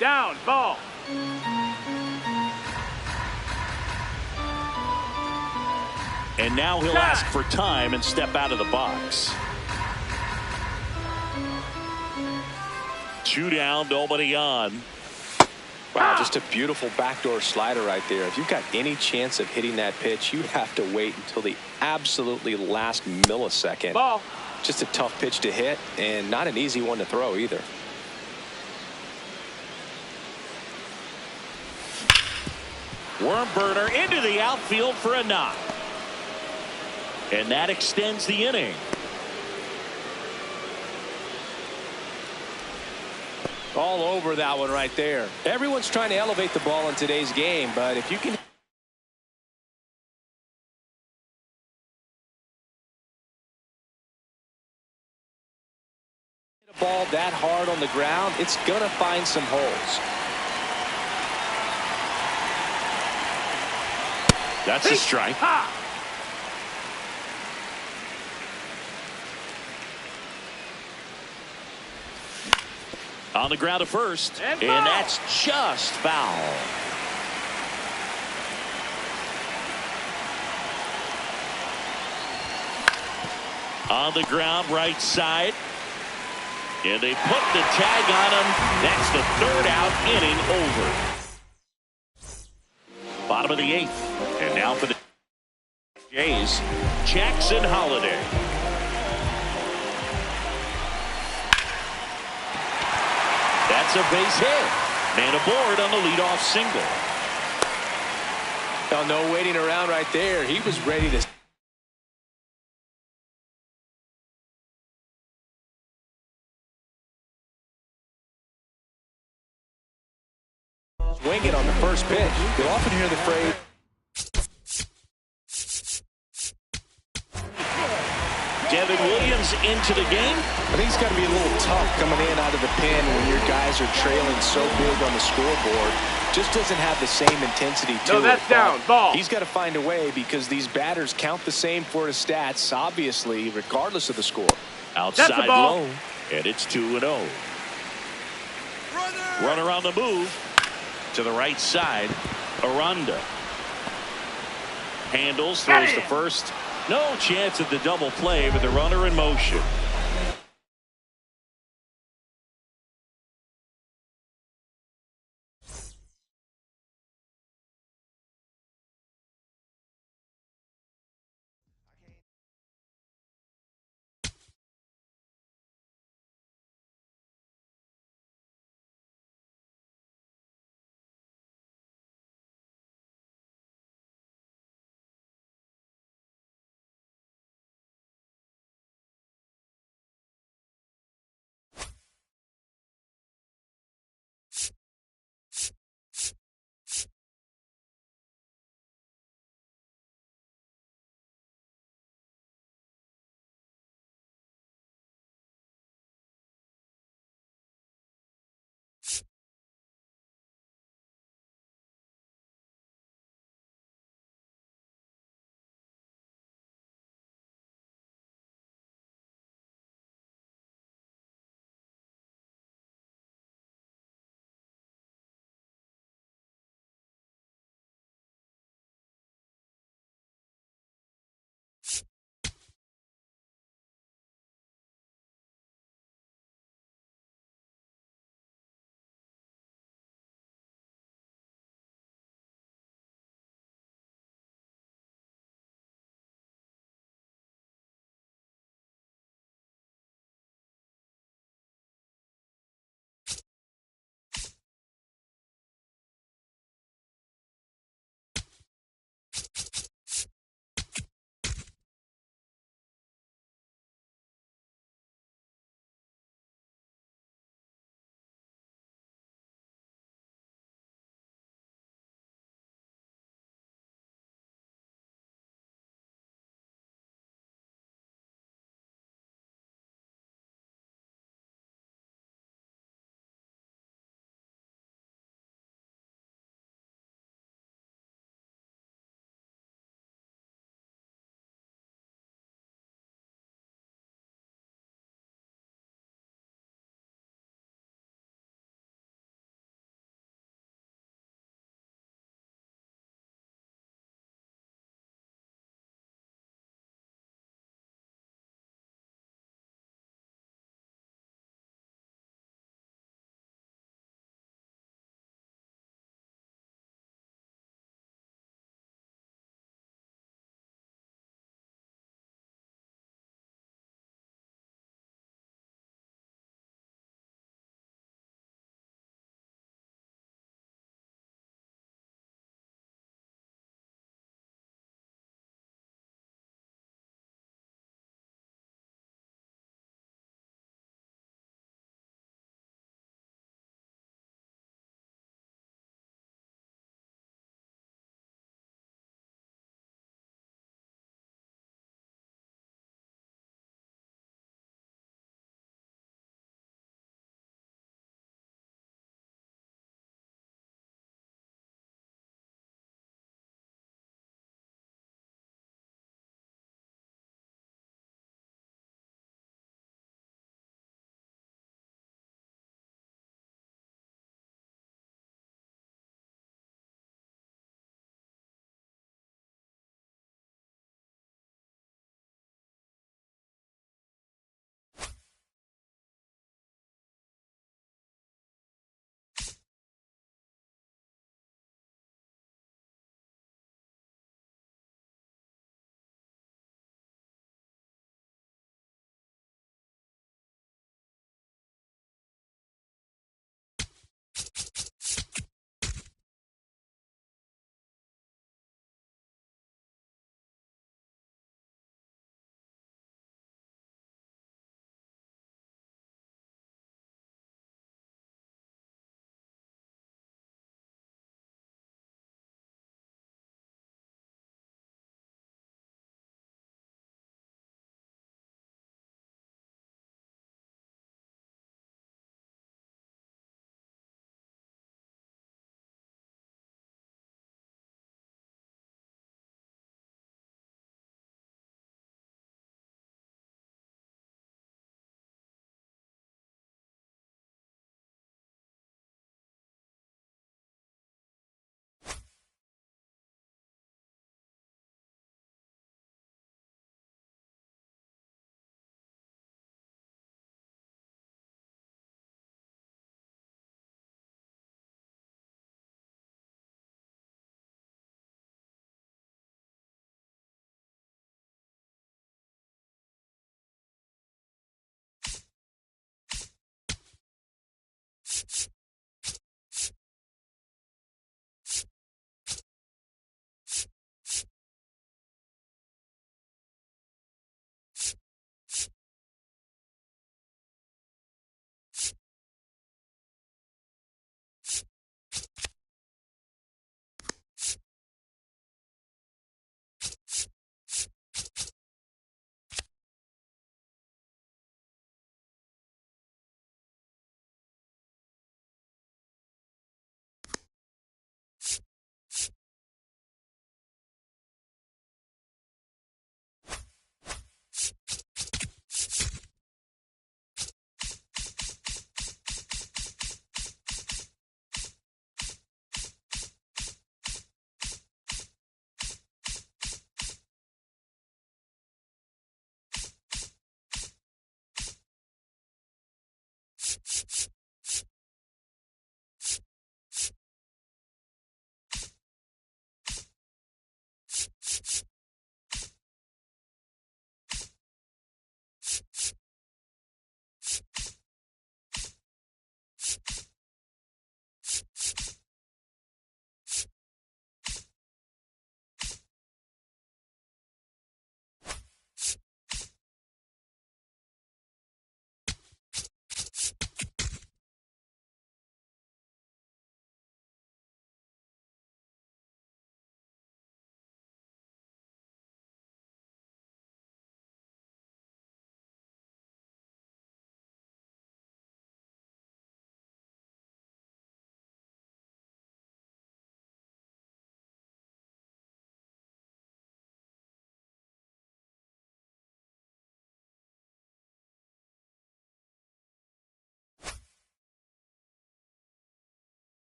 Speaker 3: Down, ball.
Speaker 2: And now he'll ask for time and step out of the box. 2 down, nobody on.
Speaker 1: Wow, just a beautiful backdoor slider right there. If you've got any chance of hitting that pitch, you have to wait until the absolutely last millisecond.
Speaker 3: Ball.
Speaker 1: Just a tough pitch to hit, and not an easy one to throw either.
Speaker 2: Worm burner into the outfield for a knock. And that extends the inning.
Speaker 1: All over that one right there. Everyone's trying to elevate the ball in today's game, but if you can hit a ball that hard on the ground, it's going to find some holes.
Speaker 2: That's a strike.
Speaker 3: Ha!
Speaker 2: On the ground to first.
Speaker 3: And
Speaker 2: And
Speaker 3: foul.
Speaker 2: that's just foul. On the ground, right side. And they put the tag on him. That's the third out, inning over. Bottom of the eighth. And now for the Jays, Jackson Holiday. That's a base hit. Man aboard on the leadoff single.
Speaker 1: Oh, no waiting around right there. He was ready to swing it on the first pitch. You'll often hear the phrase,
Speaker 2: Devin Williams into the game.
Speaker 1: I think it's got to be a little tough coming in out of the pen when your guys are trailing so big on the scoreboard. Just doesn't have the same intensity to it.
Speaker 3: No, that's down. Ball.
Speaker 1: He's got to find a way because these batters count the same for his stats, obviously, regardless of the score.
Speaker 2: Outside
Speaker 3: That's a ball.
Speaker 2: low. And it's 2-0. Runner on the move. To the right side. Aranda. Handles, throws to first. No chance at the double play with the runner in motion.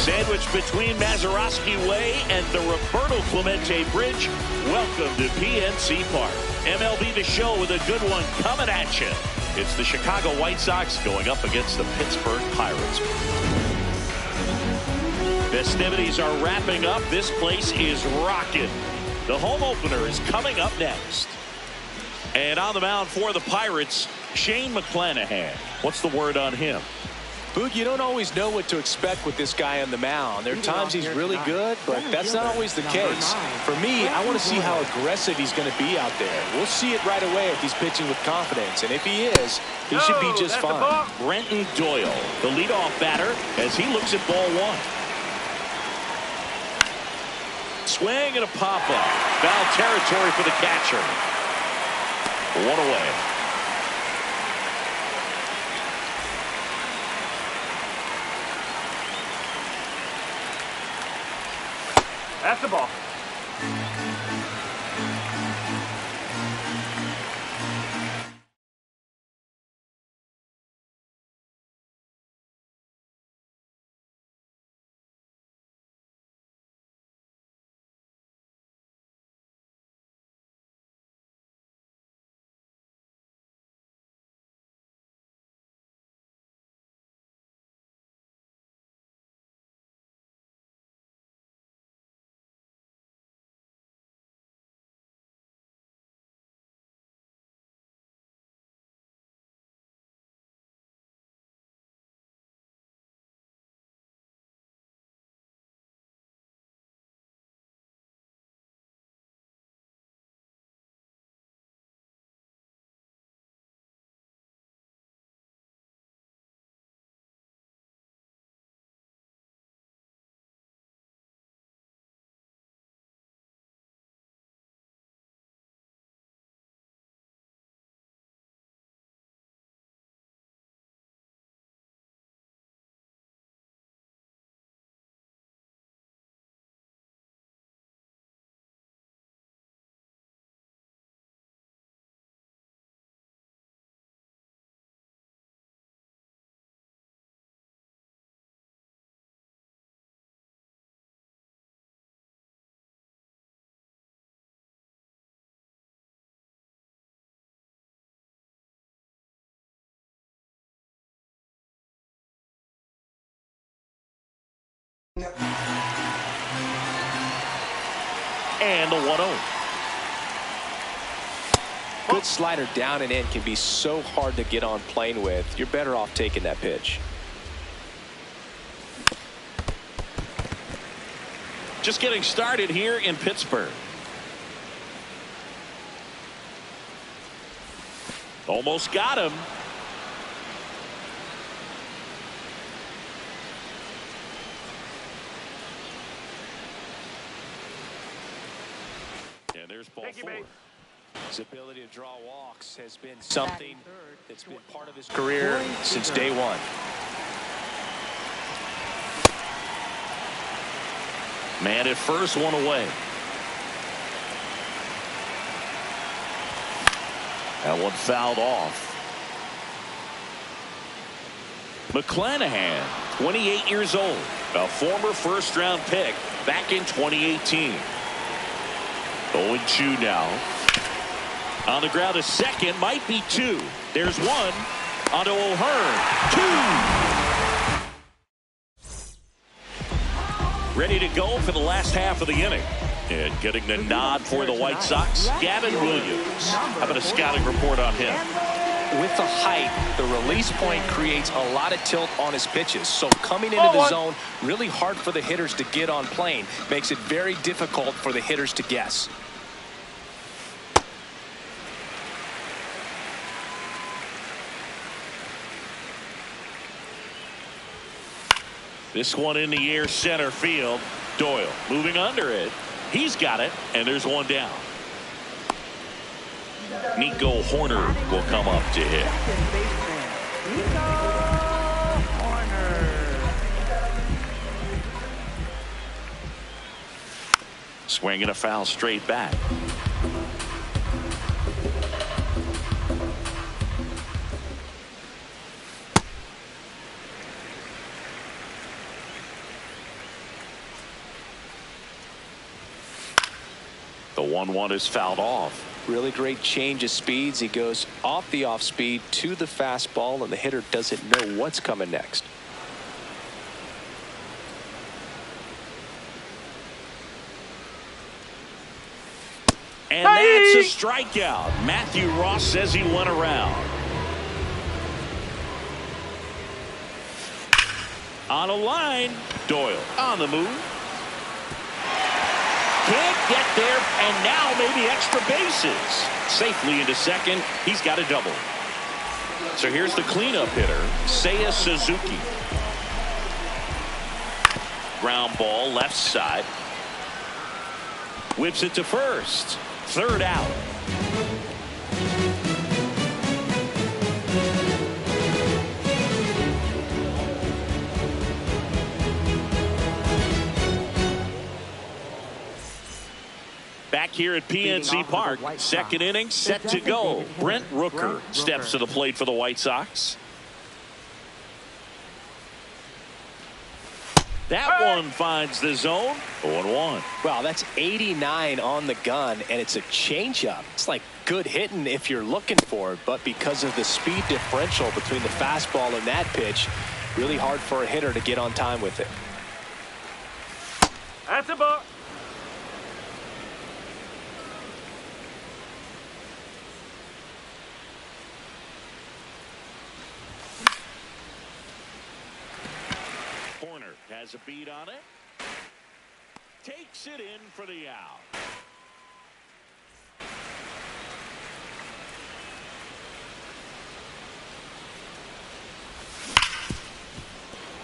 Speaker 2: Sandwiched between Mazeroski Way and the Roberto Clemente Bridge, welcome to PNC Park. MLB The Show with a good one coming at you. It's the Chicago White Sox going up against the Pittsburgh Pirates. Festivities are wrapping up. This place is rocking. The home opener is coming up next. And on the mound for the Pirates, Shane McClanahan. What's the word on him?
Speaker 1: Boog, you don't always know what to expect with this guy on the mound. There are times he's really good, but that's not always the case. For me, I want to see how aggressive he's going to be out there. We'll see it right away if he's pitching with confidence. And if he is, he should be just fine.
Speaker 2: Brenton Doyle, the leadoff batter, as he looks at ball one. Swing and a pop-up. Foul territory for the catcher. One away.
Speaker 3: That's the ball.
Speaker 2: And the 1-0.
Speaker 1: Good slider down and in can be so hard to get on plane with. You're better off taking that pitch.
Speaker 2: Just getting started here in Pittsburgh. Almost got him. And there's ball 4.
Speaker 1: His ability to draw walks has been something that's been part of his career since day one.
Speaker 2: Man at first, one away. That one fouled off. McClanahan, 28 years old, a former first-round pick back in 2018. 0-2 now. On the ground, a second, might be 2. There's 1. Onto O'Hearn. 2. Ready to go for the last half of the inning. And getting the nod for the White Sox, Gavin Williams. How about a scouting report on him?
Speaker 1: With the height, the release point creates a lot of tilt on his pitches. So coming into the zone, really hard for the hitters to get on plane. Makes it very difficult for the hitters to guess.
Speaker 2: This one in the air, center field. Doyle moving under it. He's got it, and there's 1 down. Nico Horner will come up to hit. Swinging a foul straight back. The 1-1 is fouled off.
Speaker 1: Really great change of speeds. He goes off the off speed to the fastball, and the hitter doesn't know what's coming next.
Speaker 2: And that's a strikeout. Matthew Ross says he went around. On a line, Doyle on the move. Can't get there, and now maybe extra bases. Safely into second. He's got a double. So here's the cleanup hitter, Seiya Suzuki. Ground ball left side. Whips it to first. 3rd out. Back here at PNC Park, second inning set to go. Brent Rooker steps to the plate for the White Sox. That one finds the zone. 0-1.
Speaker 1: Wow, that's 89 on the gun, and it's a changeup. It's like good hitting if you're looking for it, but because of the speed differential between the fastball and that pitch, really hard for a hitter to get on time with it.
Speaker 3: That's a ball.
Speaker 2: Horner has a beat on it. Takes it in for the out.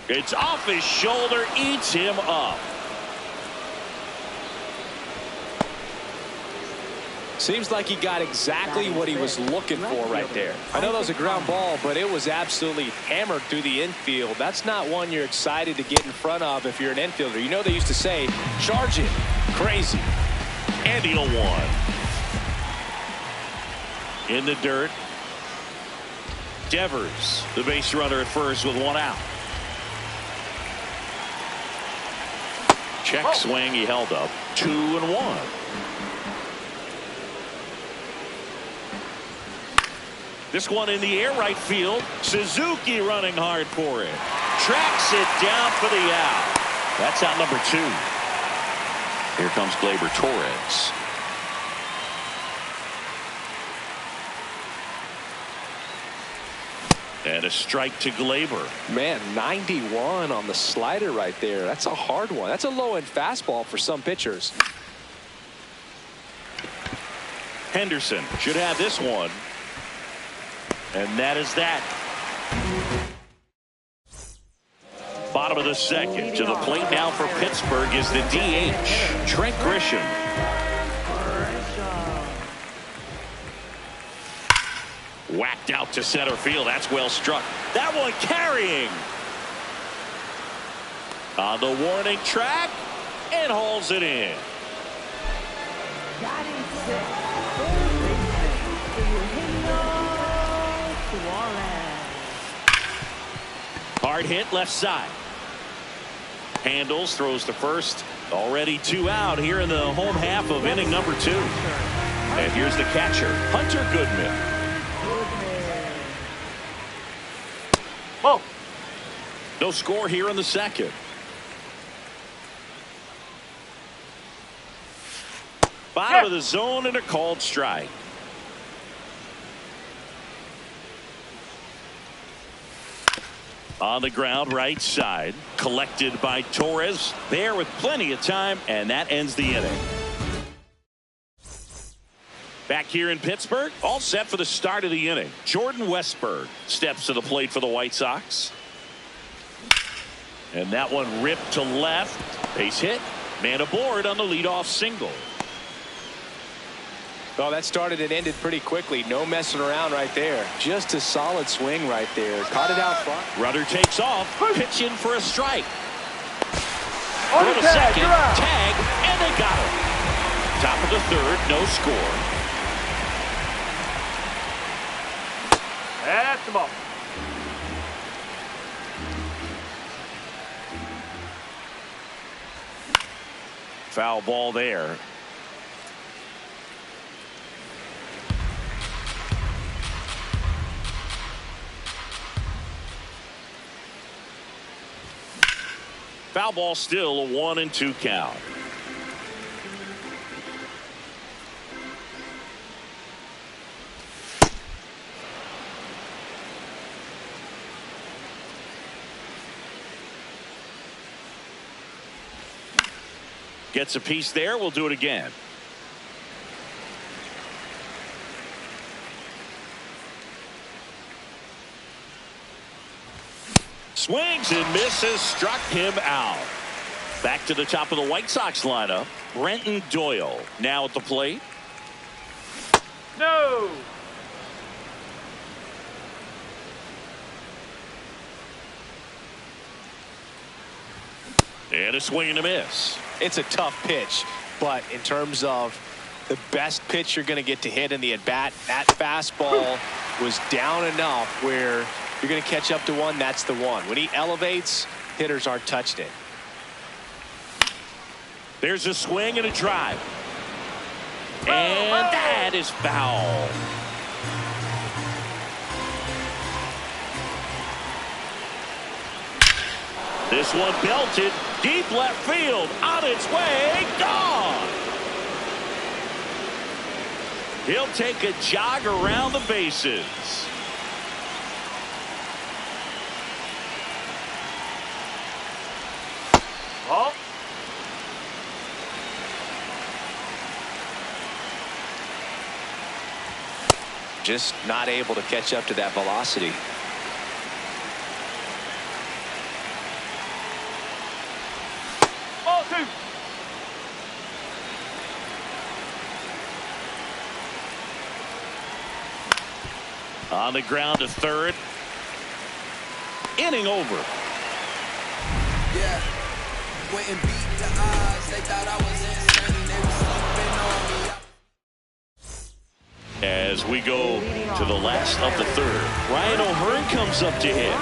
Speaker 2: It's off his shoulder, eats him up.
Speaker 1: Seems like he got exactly what he was looking for right there. I know that was a ground ball, but it was absolutely hammered through the infield. That's not one you're excited to get in front of if you're an infielder. You know they used to say, charge it. Crazy.
Speaker 2: And he'll one. In the dirt. Devers, the base runner at first with 1 out. Check swing, he held up. 2-1. This one in the air right field. Suzuki running hard for it. Tracks it down for the out. That's out number 2. Here comes Gleyber Torres. And a strike to Gleyber.
Speaker 1: Man, 91 on the slider right there. That's a hard one. That's a low-end fastball for some pitchers.
Speaker 2: Henderson should have this one. And that is that. Bottom of the second. To the plate now for Pittsburgh is the DH, j.cristian. Whacked out to center field. That's well struck. That one carrying. On the warning track and hauls it in. Hard hit left side. Handles, throws to first. Already 2 out here in the home half of inning number 2. And here's the catcher, Hunter Goodman.
Speaker 3: Whoa.
Speaker 2: No score here in the second. Bottom of the zone and a called strike. On the ground right side. Collected by Torres. There with plenty of time, and that ends the inning. Back here in Pittsburgh, all set for the start of the inning. Jordan Westburg steps to the plate for the White Sox. And that one ripped to left. Base hit. Man aboard on the leadoff single.
Speaker 1: Oh, that started and ended pretty quickly. No messing around right there. Just a solid swing right there. Caught it out front.
Speaker 2: Rudder takes off. Pitch in for a strike.
Speaker 3: On
Speaker 2: For
Speaker 3: the
Speaker 2: the
Speaker 3: tag,
Speaker 2: second.
Speaker 3: you're out.
Speaker 2: Tag. And they got him. Top of the third. No score.
Speaker 3: That's the ball.
Speaker 2: Foul ball there. Foul ball, still a 1-2 count. Gets a piece there. We'll do it again. Swings and misses, struck him out. Back to the top of the White Sox lineup. Brenton Doyle now at the plate.
Speaker 3: No.
Speaker 2: And a swing and a miss.
Speaker 1: It's a tough pitch, but in terms of the best pitch you're going to get to hit in the at-bat, that fastball was down enough where you're going to catch up to one. That's the one. When he elevates, hitters aren't touching it.
Speaker 2: There's a swing and a drive. And that is foul. This one belted deep left field, on its way, gone. He'll take a jog around the bases.
Speaker 3: Ball.
Speaker 1: Just not able to catch up to that velocity.
Speaker 3: Ball 2.
Speaker 2: On the ground to third. Inning over.
Speaker 5: Yeah. Went and beat the odds. They thought I was insane. They were sleeping on me.
Speaker 2: As we go to the last of the third, Ryan O'Hearn comes up to hit.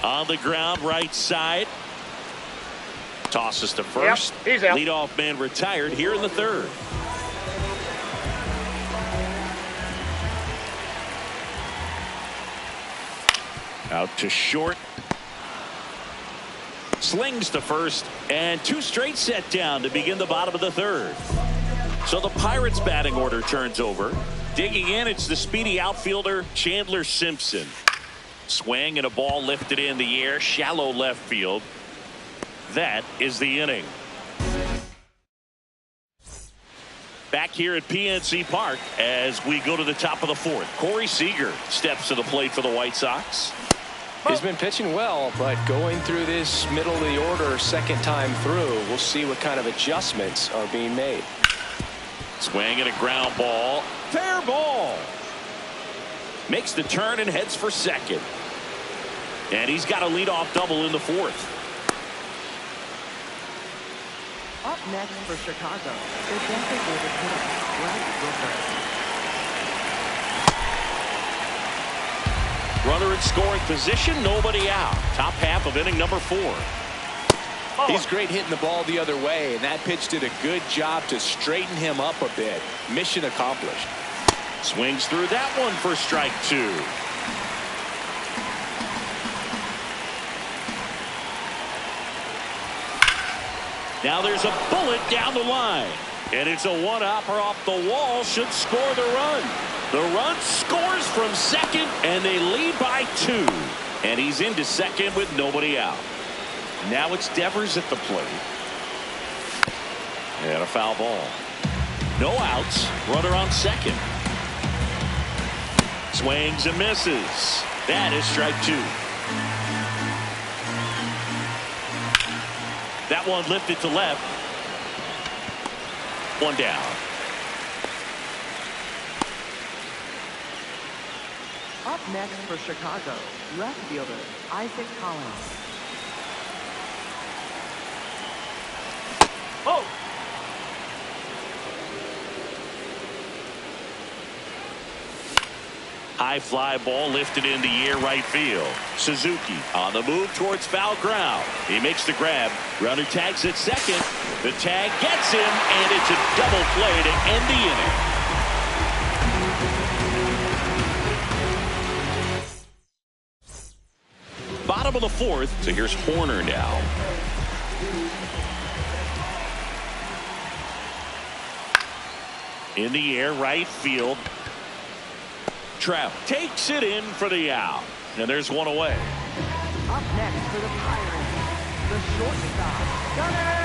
Speaker 2: On the ground right side. Tosses to first.
Speaker 3: Yep, he's out.
Speaker 2: Leadoff man retired here in the third. Out to short. slings to first, and 2 straight set down to begin the bottom of the 3rd. So the Pirates batting order turns over. Digging in, it's the speedy outfielder Chandler Simpson. Swing and a ball lifted in the air, shallow left field. That is the inning. Back here at PNC Park as we go to the top of the 4th. Corey Seager steps to the plate for the White Sox.
Speaker 1: He's been pitching well, but going through this middle of the order second time through, we'll see what kind of adjustments are being made.
Speaker 2: Swing and a ground ball. Fair ball. Makes the turn and heads for second. And he's got a leadoff double in the 4th.
Speaker 4: Up next for Chicago, the designated hitter, Brad Wilson.
Speaker 2: Runner in scoring position, nobody out. Top half of inning number 4.
Speaker 1: He's great hitting the ball the other way, and that pitch did a good job to straighten him up a bit. Mission accomplished.
Speaker 2: Swings through that one for strike 2. Now there's a bullet down the line. And it's a one-hopper off the wall, should score the run. The run scores from second, and they lead by 2. And he's into second with nobody out. Now it's Devers at the plate. And a foul ball. No outs. Runner on second. Swings and misses. That is strike 2. That one lifted to left. One down.
Speaker 4: Up next for Chicago, left fielder, Isaac Collins.
Speaker 3: Oh!
Speaker 2: High fly ball lifted in the air right field. Suzuki on the move towards foul ground. He makes the grab. Runner tags at second. The tag gets him, and it's a double play to end the inning. Bottom of the 4th, so here's Horner now. In the air, right field. Trout takes it in for the out. And there's one away.
Speaker 4: Up next for the Pirates, the shortstop, Gunnar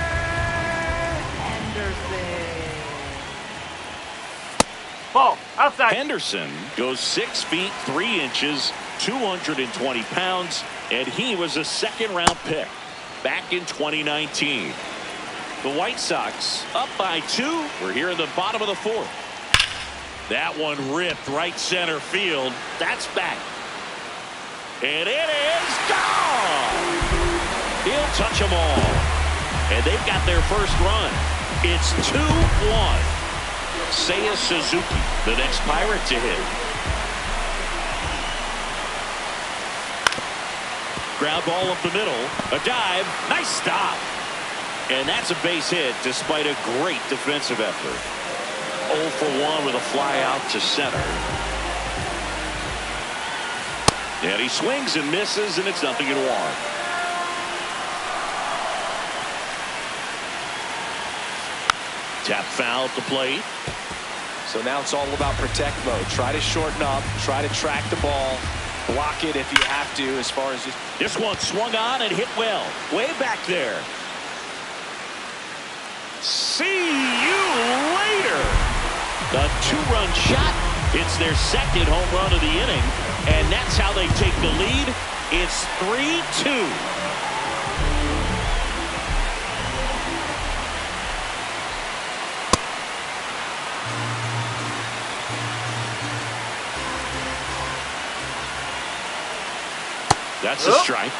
Speaker 4: Henderson.
Speaker 3: Ball. Outside.
Speaker 2: Henderson goes 6 feet 3 inches, 220 pounds, and he was a second-round pick back in 2019. The White Sox up by 2. We're here in the bottom of the 4th. That one ripped right center field. That's back. And it is gone. He'll touch them all. And they've got their first run. It's 2-1. Seiya Suzuki, the next Pirate to hit. Ground ball up the middle. A dive. Nice stop. And that's a base hit despite a great defensive effort. 0 for 1 with a fly out to center. And he swings and misses, and it's 0-1. Tap foul at the plate.
Speaker 1: So now it's all about protect mode. Try to shorten up, try to track the ball, block it if you have to, as far as just...
Speaker 2: This one swung on and hit well. Way back there. See you later. A 2-run shot. It's their second home run of the inning, and that's how they take the lead. It's 3-2. That's a strike.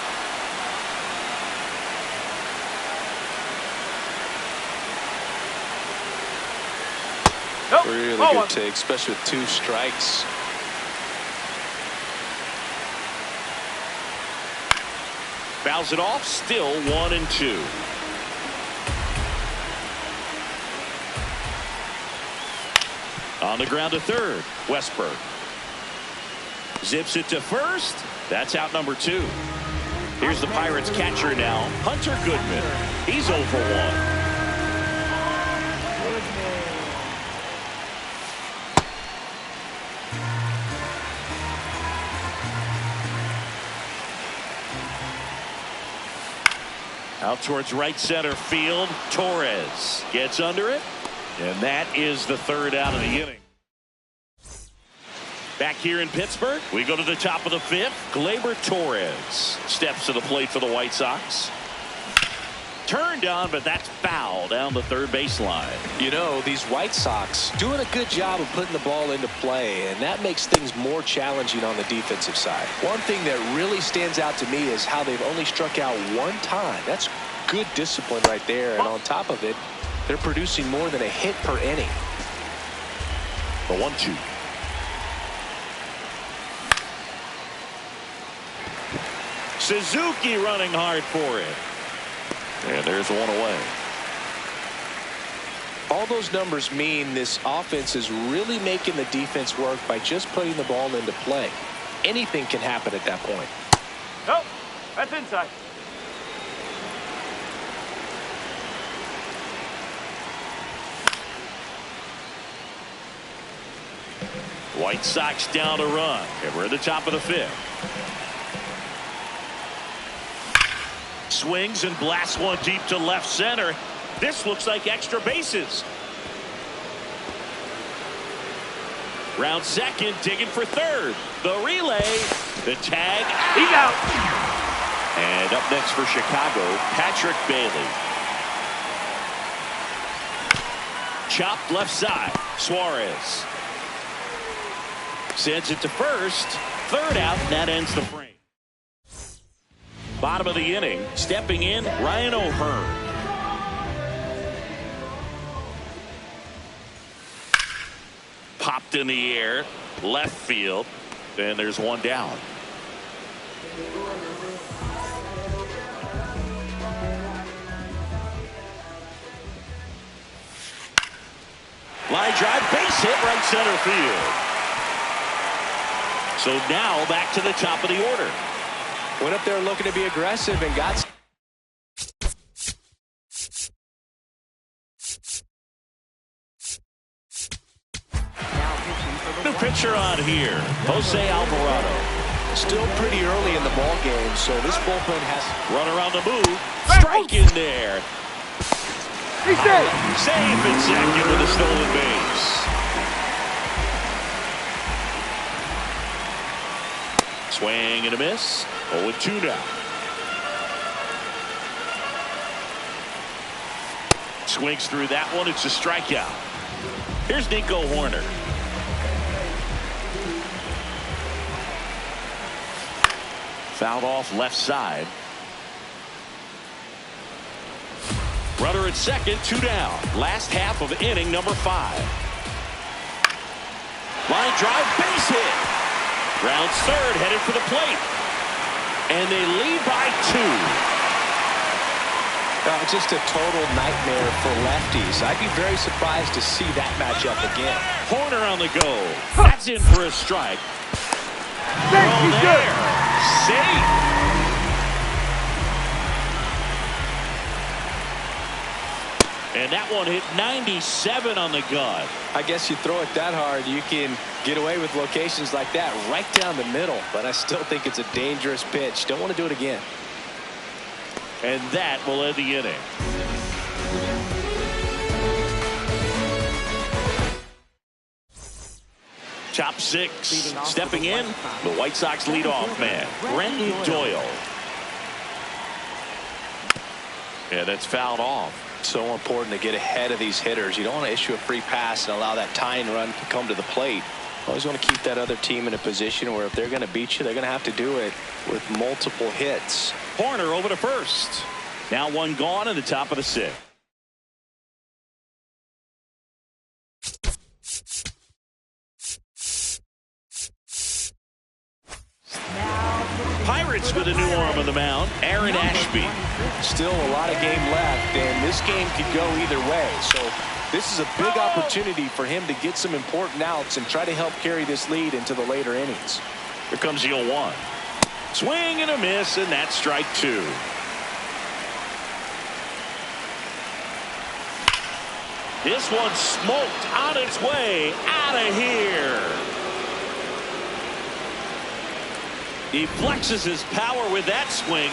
Speaker 1: Really good take, especially with 2 strikes.
Speaker 2: Fouls it off, still 1-2. On the ground to third, Westberg. Zips it to first. That's out number 2. Here's the Pirates catcher now, Hunter Goodman. He's 0 for 1. Out towards right center field. Torres gets under it. And that is the third out of the inning. Back here in Pittsburgh, we go to the top of the fifth. Gleyber Torres steps to the plate for the White Sox. Turned on, but that's foul down the third baseline.
Speaker 1: You know, these White Sox doing a good job of putting the ball into play, and that makes things more challenging on the defensive side. One thing that really stands out to me is how they've only struck out one time. That's good discipline right there, and on top of it, they're producing more than a hit per inning.
Speaker 2: The 1-2. Suzuki running hard for it. And there's one away.
Speaker 1: All those numbers mean this offense is really making the defense work by just putting the ball into play. Anything can happen at that point.
Speaker 3: Nope, that's inside.
Speaker 2: White Sox down a run. And we're at the top of the fifth. Swings and blasts one deep to left center. This looks like extra bases. Round second, digging for third. The relay, the tag.
Speaker 3: He's out.
Speaker 2: And up next for Chicago, Patrick Bailey. Chopped left side. Suarez sends it to first. Third out, and that ends the frame. Bottom of the inning, stepping in, Ryan O'Hearn. Popped in the air, left field, and there's one down. Line drive, base hit, right center field. So now back to the top of the order.
Speaker 1: Went up there looking to be aggressive and got.
Speaker 2: New pitcher on here, Jose Alvarado.
Speaker 1: Still pretty early in the ball game, so this bullpen has.
Speaker 2: Runner on the move, strike in there.
Speaker 3: He's dead.
Speaker 2: Safe in second with a stolen base. Swing and a miss. 0-2 now. Swings through that one. It's a strikeout. Here's Nico Horner. Fouled off left side. Runner at second, 2 down. Last half of inning number 5. Line drive, base hit. Rounds third, headed for the plate. And they lead by 2.
Speaker 1: Just a total nightmare for lefties. I'd be very surprised to see that matchup again.
Speaker 2: Horner on the go. That's in for a strike.
Speaker 3: He's good.
Speaker 2: Safe. And that one hit 97 on the gun.
Speaker 1: I guess you throw it that hard, you can get away with locations like that right down the middle. But I still think it's a dangerous pitch. Don't want to do it again.
Speaker 2: And that will end the inning. Top 6. Stepping in, the White Sox leadoff man, Brenton Doyle. Yeah, that's fouled off.
Speaker 1: So important to get ahead of these hitters. You don't want to issue a free pass and allow that tying run to come to the plate. Always want to keep that other team in a position where if they're going to beat you, they're going to have to do it with multiple hits.
Speaker 2: Horner over to first. Now one gone in the top of the 6th. Pirates with a new arm on the mound, Aaron Ashby.
Speaker 1: Still a lot of game left, and this game could go either way. So this is a big opportunity for him to get some important outs and try to help carry this lead into the later innings.
Speaker 2: Here comes the 0-1. Swing and a miss, and that's strike two. This one smoked on its way out of here. He flexes his power with that swing.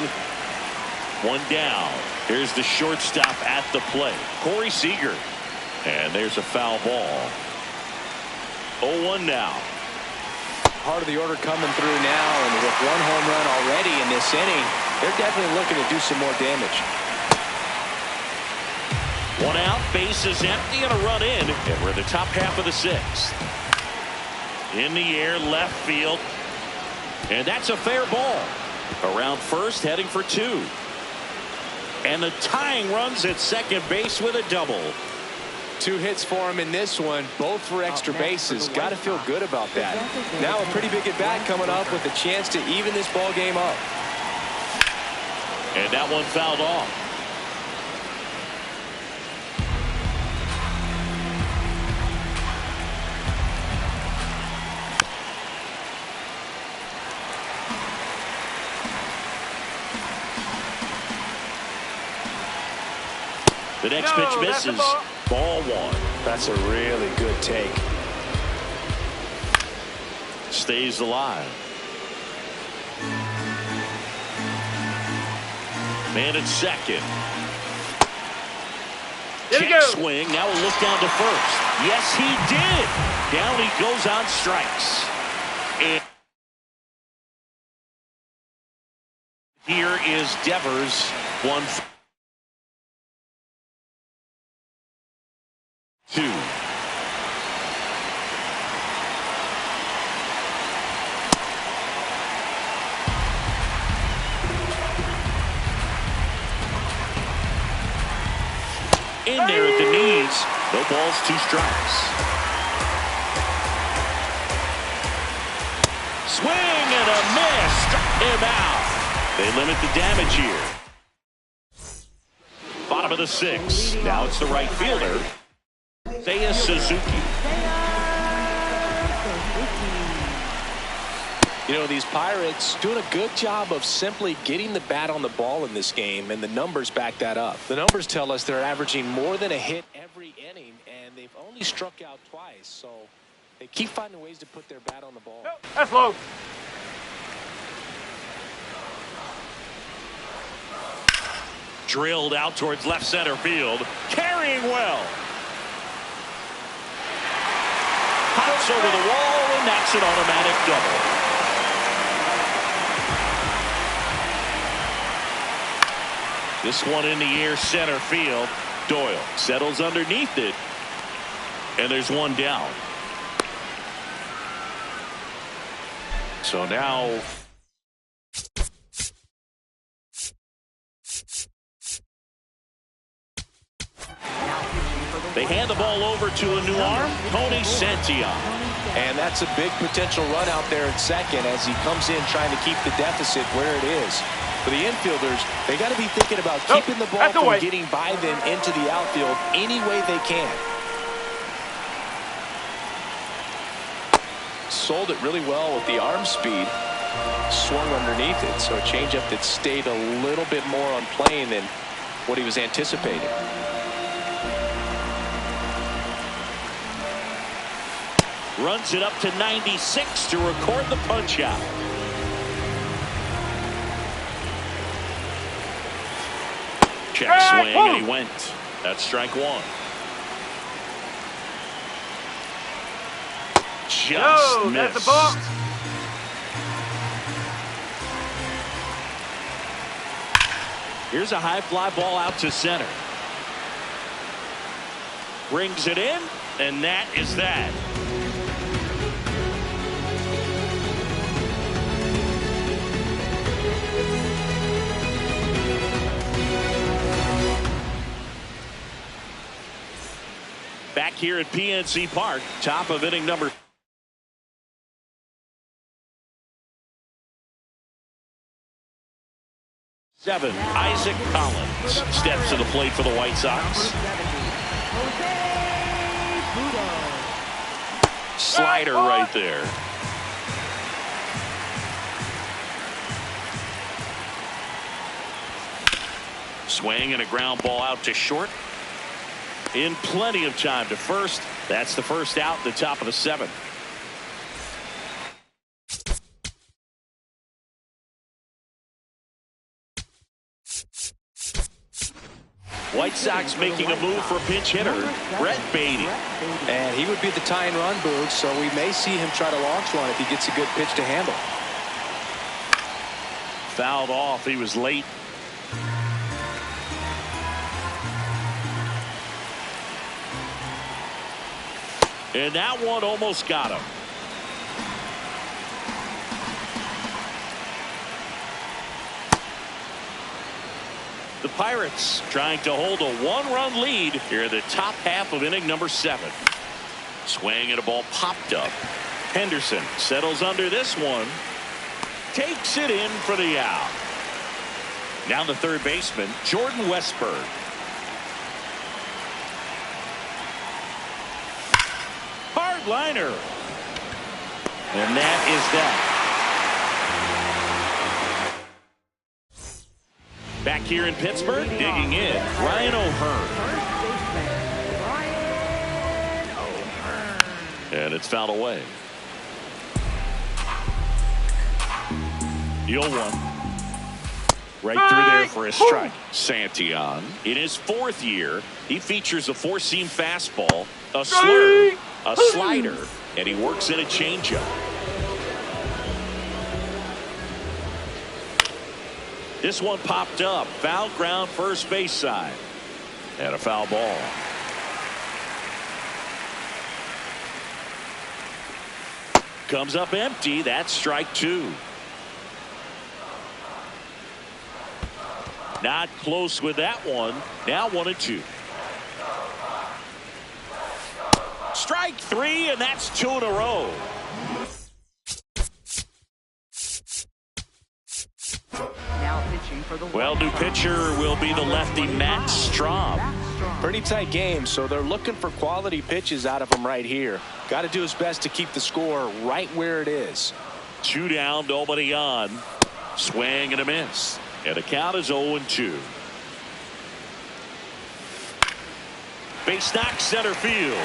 Speaker 2: One down. Here's the shortstop at the plate, Corey Seager. And there's a foul ball. 0-1 now.
Speaker 1: Part of the order coming through now, and with one home run already in this inning, they're definitely looking to do some more damage.
Speaker 2: One out, base is empty, and a run in, and we're in the top half of the sixth. In the air, left field, and that's a fair ball. Around first, heading for two. And the tying runs at second base with a double.
Speaker 1: 2 hits for him in this one, both for extra bases. Got to feel good about that. Now a pretty big at bat coming up with a chance to even this ball game up.
Speaker 2: And that one fouled off. The next pitch misses. Ball one.
Speaker 1: That's a really good take.
Speaker 2: Stays alive. Man at second. Check swing. Now a look down to first. Yes, he did. Down he goes on strikes. And here is Devers. 1-2. In there at the knees. No balls, 2 strikes. Swing and a miss. Struck him out. They limit the damage here. Bottom of the 6th. Now it's the right fielder, Seiya Suzuki.
Speaker 1: You know, these Pirates doing a good job of simply getting the bat on the ball in this game, and the numbers back that up. The numbers tell us they're averaging more than a hit every inning, and they've only struck out twice, so they keep finding ways to put their bat on the ball.
Speaker 3: No, that's low.
Speaker 2: Drilled out towards left center field. Carrying well. Pops over the wall, and that's an automatic double. This one in the air, center field. Doyle settles underneath it, and there's one down. So now they hand the ball over to a new arm, Tony Santillan.
Speaker 1: And that's a big potential run out there at second as he comes in trying to keep the deficit where it is. For the infielders, they got to be thinking about keeping the ball from getting by them into the outfield any way they can. Sold it really well with the arm speed. Swung underneath it, so a changeup that stayed a little bit more on plane than what he was anticipating.
Speaker 2: Runs it up to 96 to record the punch out. Check swing, and he went. That's strike one. Just missed.
Speaker 3: That's the ball.
Speaker 2: Here's a high fly ball out to center. Brings it in, and that is that. Back here at PNC Park, top of inning number 7. Isaac Collins steps to the plate for the White Sox. Slider right there. Swing and a ground ball out to short. In plenty of time to first. That's the first out, the top of the 7th. White Sox making a move for pinch hitter Brett Beatty.
Speaker 1: And he would be the tying run, Boog, so we may see him try to launch one if he gets a good pitch to handle.
Speaker 2: Fouled off. He was late. And that one almost got him. The Pirates trying to hold a 1-run lead here in the top half of inning number 7. Swing and a ball popped up. Henderson settles under this one. Takes it in for the out. Now the third baseman, Jordan Westburg. Hard liner. And that is that. Back here in Pittsburgh, digging in, Ryan O'Hearn. And it's fouled away. The 0-1. Right through there for a strike. Santillan, in his 4th year, he features a 4-seam fastball, a slurve, a slider, and he works in a changeup. This one popped up. Foul ground first base side. And a foul ball. Comes up empty. That's strike 2. Not close with that one. Now 1-2. Strike 3, and that's 2 in a row. Well, new pitcher will be the lefty Matt Strahm.
Speaker 1: Pretty tight game, so they're looking for quality pitches out of him right here. Got to do his best to keep the score right where it is.
Speaker 2: 2 down, nobody on. Swing and a miss. And the count is 0-2. Base knock center field.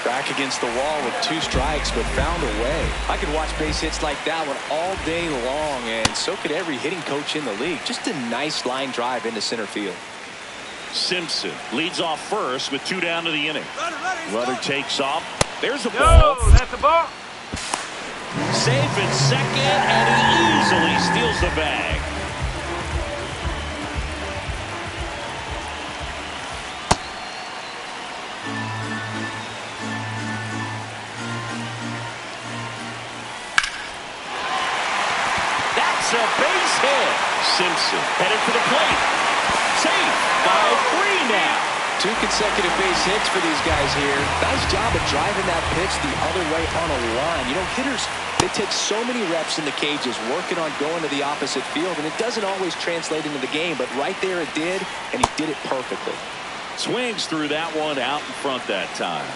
Speaker 1: Back against the wall with 2 strikes, but found a way. I could watch base hits like that one all day long, and so could every hitting coach in the league. Just a nice line drive into center field.
Speaker 2: Simpson leads off first with 2 down to the inning. Runner takes off. There's a
Speaker 3: Yo,
Speaker 2: ball.
Speaker 3: that's a ball.
Speaker 2: Safe in second, and he easily steals the bag. That's a base hit. Simpson headed for the plate. Safe by 3 now.
Speaker 1: 2 consecutive base hits for these guys here. Nice job of driving that pitch the other way on a line. You know, hitters, they take so many reps in the cages working on going to the opposite field, and it doesn't always translate into the game, but right there it did, and he did it perfectly.
Speaker 2: Swings through that one out in front that time.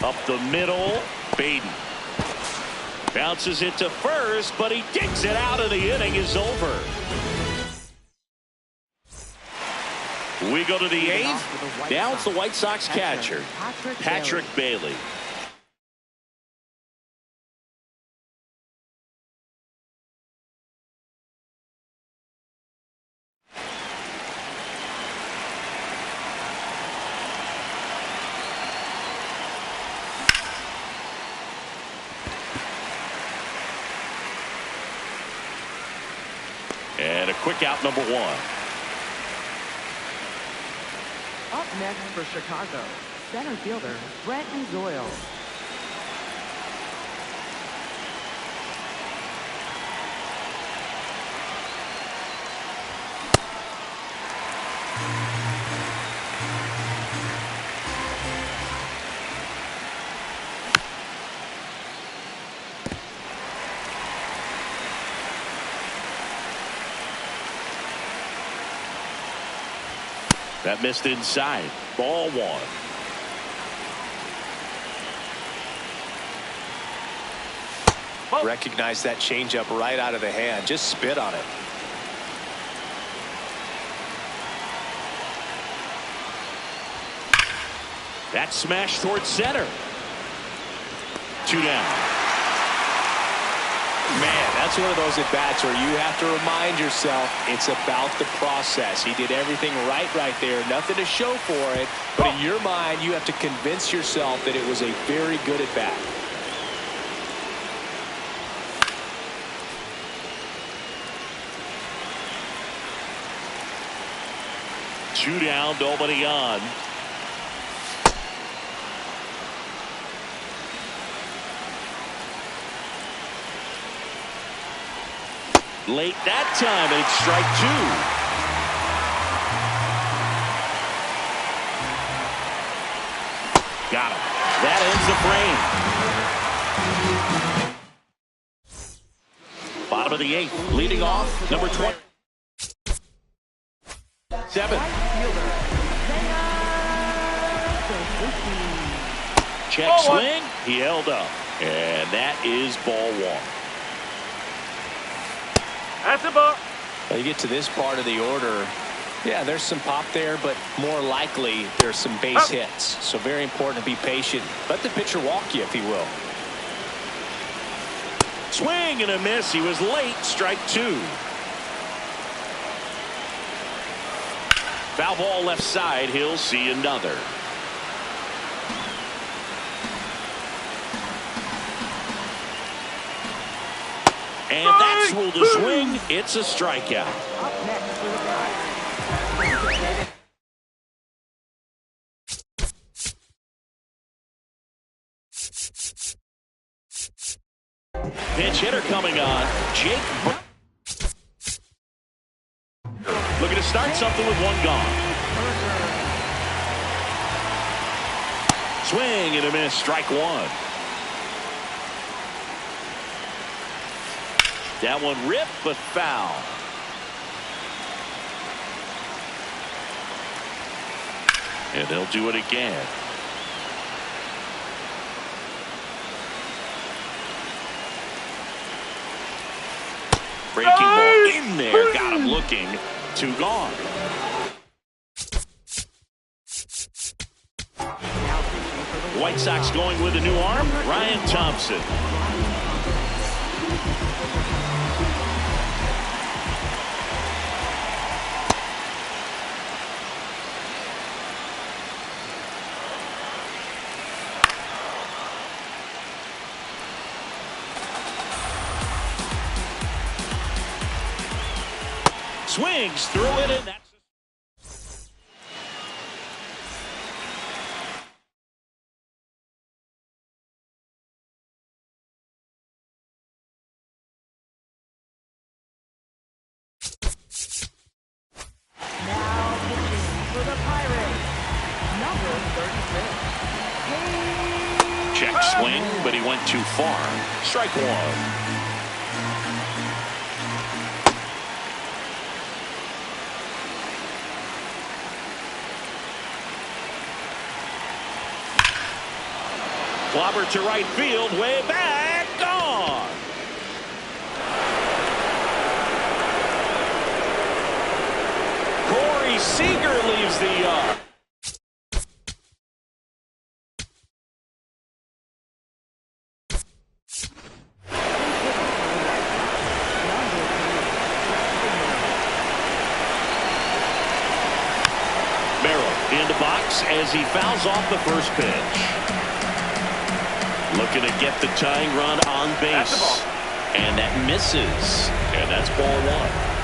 Speaker 2: Up the middle, Beatty. Bounces it to first, but he digs it out, and the inning is over. We go to the 8th. Now it's the White Sox catcher, Patrick Bailey. And a quick out, number 1.
Speaker 4: Up next for Chicago, center fielder Brenton Doyle.
Speaker 2: That missed inside. Ball 1.
Speaker 1: Recognize that changeup right out of the hand. Just spit on it.
Speaker 2: That smash towards center. 2 down.
Speaker 1: Man, that's one of those at-bats where you have to remind yourself it's about the process. He did everything right there. Nothing to show for it. But in your mind, you have to convince yourself that it was a very good at-bat.
Speaker 2: Two down, nobody on. Late that time, and it's strike 2. Got him. That ends the frame. Bottom of the 8th, leading off, number 20. 7. Check swing. He held up. And that is ball 1.
Speaker 3: That's a ball.
Speaker 1: You get to this part of the order. Yeah, there's some pop there, but more likely there's some base hits. So very important to be patient. Let the pitcher walk you, if he will.
Speaker 2: Swing and a miss. He was late. Strike 2. Foul ball left side. He'll see another. And that's ruled a swing. It's a strikeout.
Speaker 4: Up next for the Pirates.
Speaker 2: Pinch hitter coming on. Jake. Looking to start something with 1 gone. Swing and a miss. Strike 1. That one ripped, but foul. And they'll do it again. Breaking ball in there. Got him looking. 2 gone. White Sox going with a new arm. Ryan Thompson. Swings through it, and that's
Speaker 4: Now pitching for the Pirates, number 36.
Speaker 2: check swing, but he went too far. Strike 1. Clobber to right field, way back, gone. Corey Seager leaves the yard. Merrill in the box as he fouls off the first pitch. Looking to get the tying run on base. And that misses. And that's ball 1.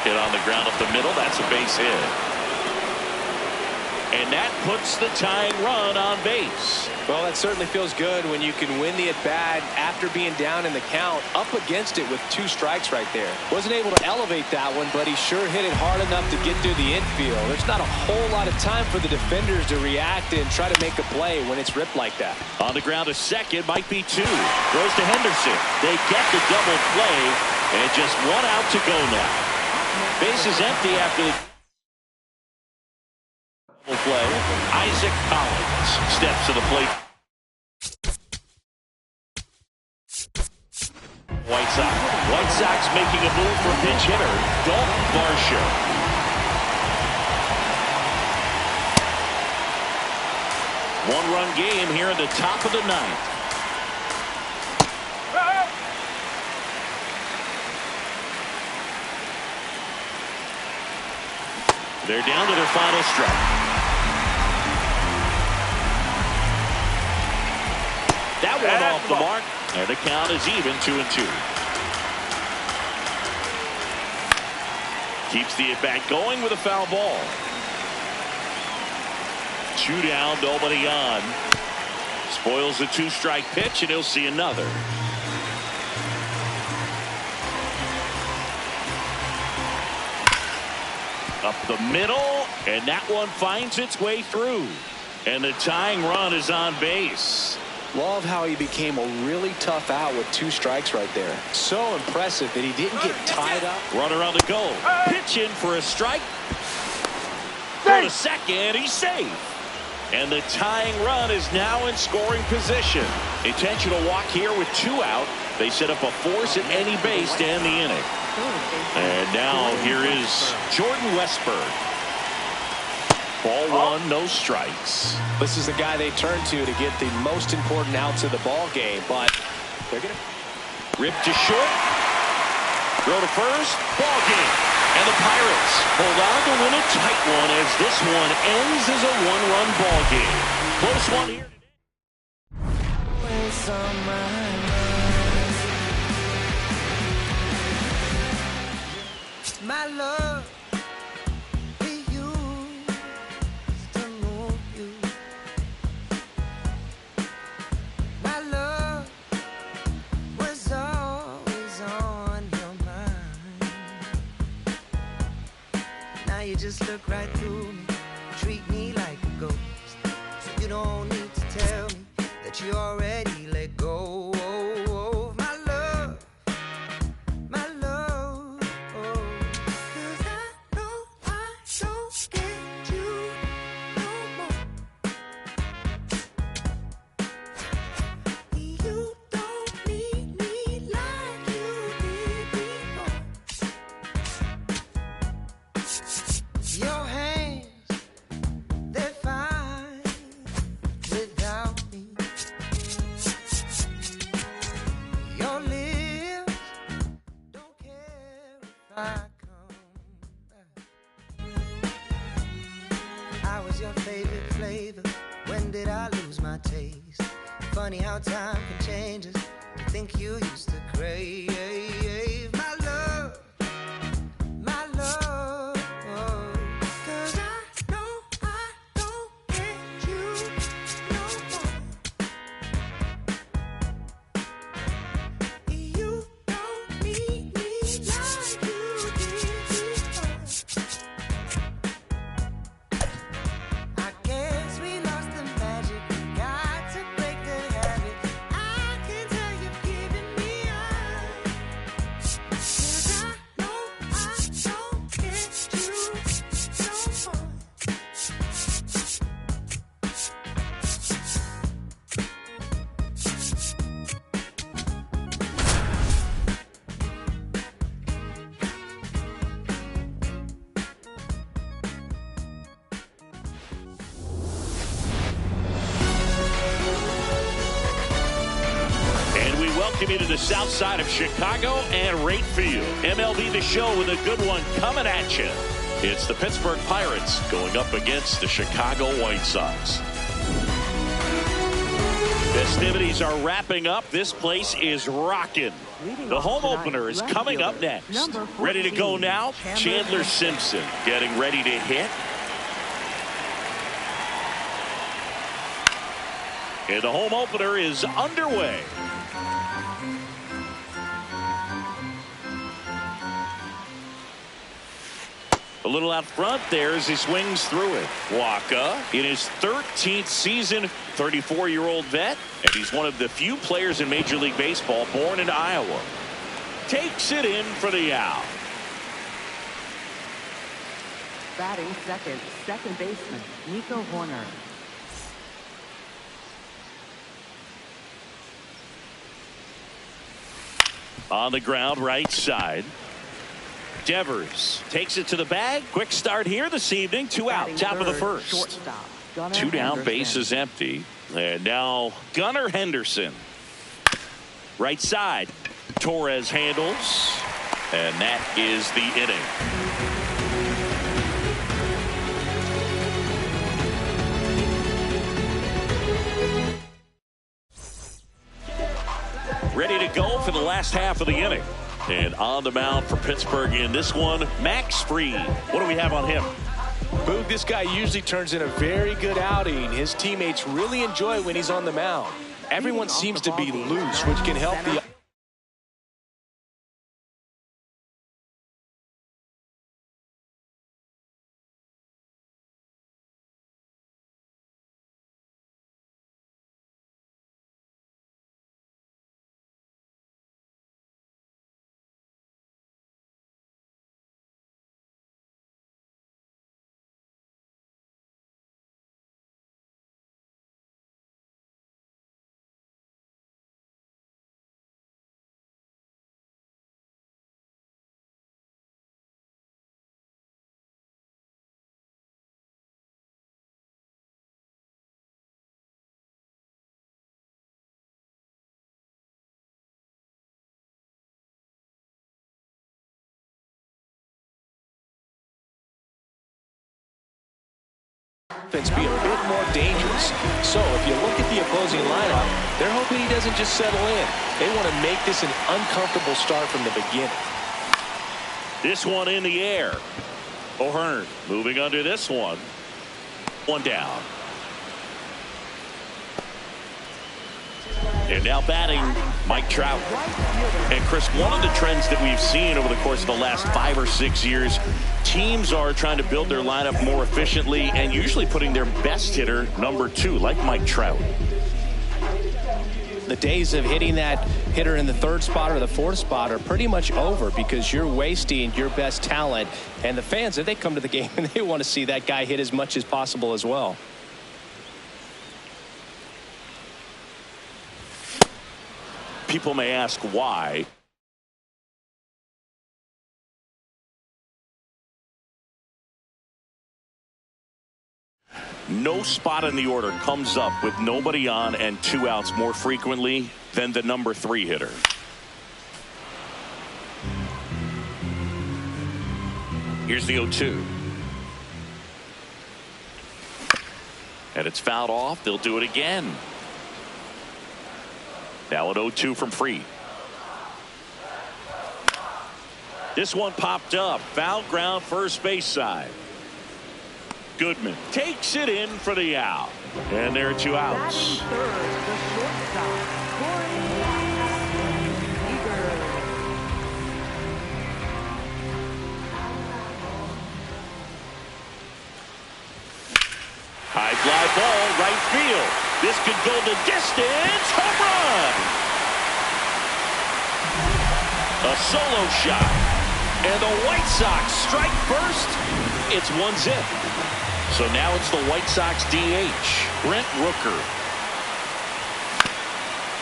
Speaker 2: Hit on the ground up the middle. That's a base hit. And that puts the tying run on base.
Speaker 1: Well, that certainly feels good when you can win the at-bat after being down in the count, up against it with 2 strikes right there. Wasn't able to elevate that one, but he sure hit it hard enough to get through the infield. There's not a whole lot of time for the defenders to react and try to make a play when it's ripped like that.
Speaker 2: On the ground to second, might be 2. Throws to Henderson. They get the double play, and just 1 out to go now. Base is empty after the Play. Isaac Collins steps to the plate. White Sox making a move for pinch hitter Dalton Varsho. One-run game here in the top of the ninth. They're down to their final strike. That one off the mark, and the count is even 2-2. Keeps the at-bat going with a foul ball. 2 down, nobody on. Spoils the 2-strike pitch, and he'll see another. Up the middle, and that one finds its way through. And the tying run is on base.
Speaker 1: Love how he became a really tough out with 2 strikes right there. So impressive that he didn't get tied up.
Speaker 2: Runner on the go. Pitch in for a strike. For the second, he's safe. And the tying run is now in scoring position. Intentional walk here with 2 out. They set up a force at any base to end the inning. And now here is Jordan Westburg. Ball 1, no strikes.
Speaker 1: This is the guy they turn to get the most important outs of the ball game, but they're going to
Speaker 2: rip to short. Throw to first. Ball game. And the Pirates hold on to win a tight one as this one ends as a 1-run ball game. Close one here today.
Speaker 5: My love. You just look right through me, treat me like a ghost. So you don't need to tell me that you already let go of my love, my love. Oh. 'Cause I know I don't get you no more. You don't need me like you did before. Your hands, they're fine without me. Your lips don't care if I come back. I was your favorite flavor. When did I lose my taste? Funny how time can change us. To think you used to crave my love, my love.
Speaker 2: Welcome you to the south side of Chicago and Wright Field. MLB The Show with a good one coming at you. It's the Pittsburgh Pirates going up against the Chicago White Sox. Festivities are wrapping up. This place is rocking. The home opener is coming up next. Ready to go now? Chandler Simpson getting ready to hit. And the home opener is underway. A little out front there as he swings through it. Waka in his 13th season, 34-year-old vet, and he's one of the few players in Major League Baseball born in Iowa. Takes it in for the out.
Speaker 4: Batting second, second baseman, Nico Horner.
Speaker 2: On the ground, right side. Devers takes it to the bag. Quick start here this evening. 2 out,
Speaker 4: Batting
Speaker 2: top of the
Speaker 4: third,
Speaker 2: first.
Speaker 4: shortstop, Gunnar
Speaker 2: 2 down,
Speaker 4: Henderson.
Speaker 2: bases empty. And now Gunnar Henderson. Right side. Torres handles. And that is the inning. Ready to go for the last half of the inning. And on the mound for Pittsburgh in this one, Max Fried. What do we have on him?
Speaker 1: Boog, this guy usually turns in a very good outing. His teammates really enjoy when he's on the mound. Everyone seems to be loose, which can help the offense be a bit more dangerous. So if you look at the opposing lineup, they're hoping he doesn't just settle in. They want to make this an uncomfortable start from the beginning.
Speaker 2: This one in the air. O'Hearn moving under this one. One down. And now batting, Mike Trout. And Chris, one of the trends that we've seen over the course of the last 5 or 6 years, teams are trying to build their lineup more efficiently and usually putting their best hitter number 2, like Mike Trout.
Speaker 1: The days of hitting that hitter in the 3rd spot or the 4th spot are pretty much over because you're wasting your best talent. And the fans, if they come to the game and they want to see that guy hit as much as possible as well.
Speaker 2: People may ask why. No spot in the order comes up with nobody on and 2 outs more frequently than the number 3 hitter. Here's the 0-2. And it's fouled off. They'll do it again. Now an 0-2 from Fried. This one popped up. Foul ground, first base side. Goodman takes it in for the out. And there are 2 outs.
Speaker 4: Batting third, the shortstop, Corey Seager.
Speaker 2: High fly ball, right field. This could go the distance. Home run. A solo shot. And the White Sox strike first. It's 1-0. So now it's the White Sox DH, Brent Rooker.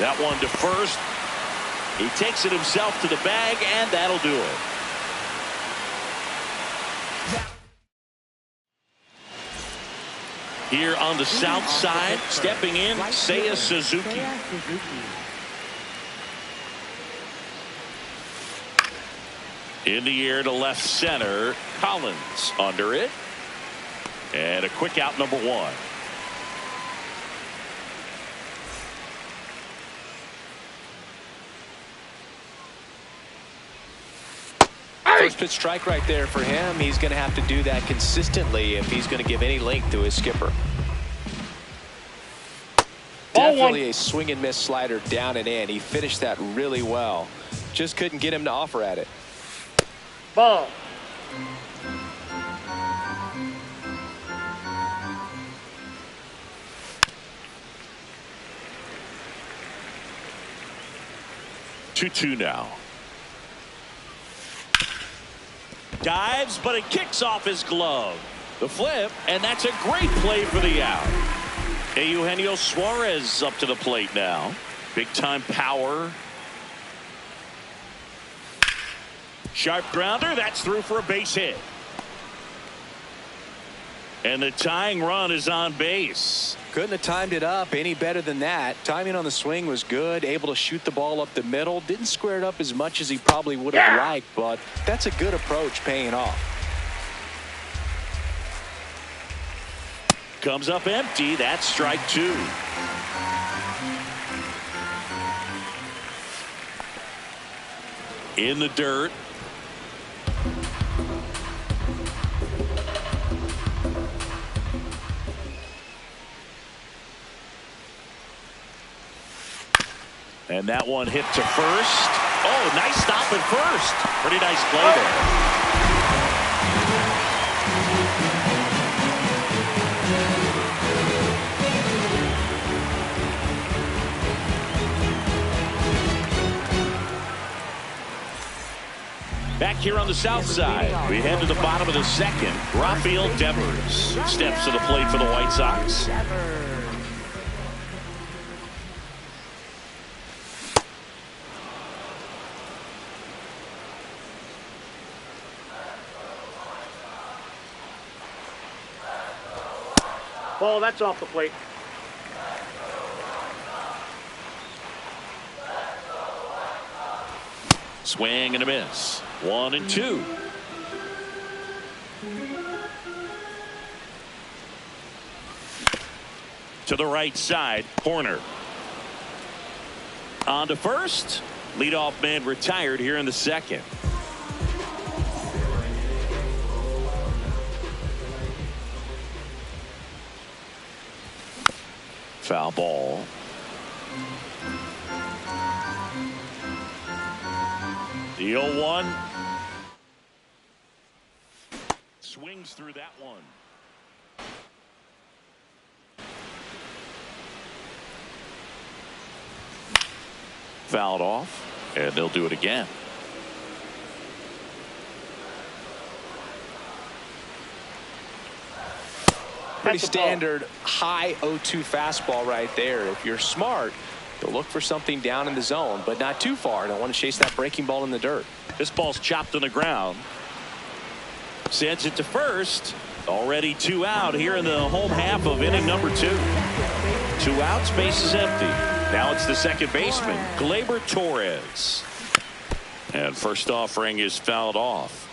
Speaker 2: That one to first. He takes it himself to the bag, and that'll do it. Here on the south side, stepping in, Seiya Suzuki. In the air to left center, Collins under it. And a quick out, number 1.
Speaker 1: First pitch strike right there for him. He's going to have to do that consistently if he's going to give any length to his skipper. Definitely a swing and miss slider down and in. He finished that really well. Just couldn't get him to offer at it.
Speaker 3: Ball.
Speaker 2: Dives, but it kicks off his glove. The flip, and that's a great play for the out. Eugenio Suarez up to the plate now. Big time power. Sharp grounder. That's through for a base hit. And the tying run is on base.
Speaker 1: Couldn't have timed it up any better than that. Timing on the swing was good. Able to shoot the ball up the middle. Didn't square it up as much as he probably would have liked, but that's a good approach paying off.
Speaker 2: Comes up empty. That's strike two. In the dirt. And that one hit to first. Oh, nice stop at first. Pretty nice play there. Back here on the south side, we head to the bottom of the second. Rafael Devers steps to the plate for the White Sox.
Speaker 3: Ball, that's off the plate.
Speaker 2: Swing and a miss. 1-2. To the right side, corner. On to first. Leadoff man retired here in the second. Foul ball. The 0-1. Swings through that one. Fouled off, and they'll do it again.
Speaker 1: Pretty standard high 0-2 fastball right there. If you're smart, you'll look for something down in the zone, but not too far. Don't want to chase that breaking ball in the dirt.
Speaker 2: This ball's chopped on the ground. Sends it to first. Already 2 out here in the home half of inning number 2. 2 outs, base is empty. Now it's the second baseman, Gleyber Torres. And first offering is fouled off.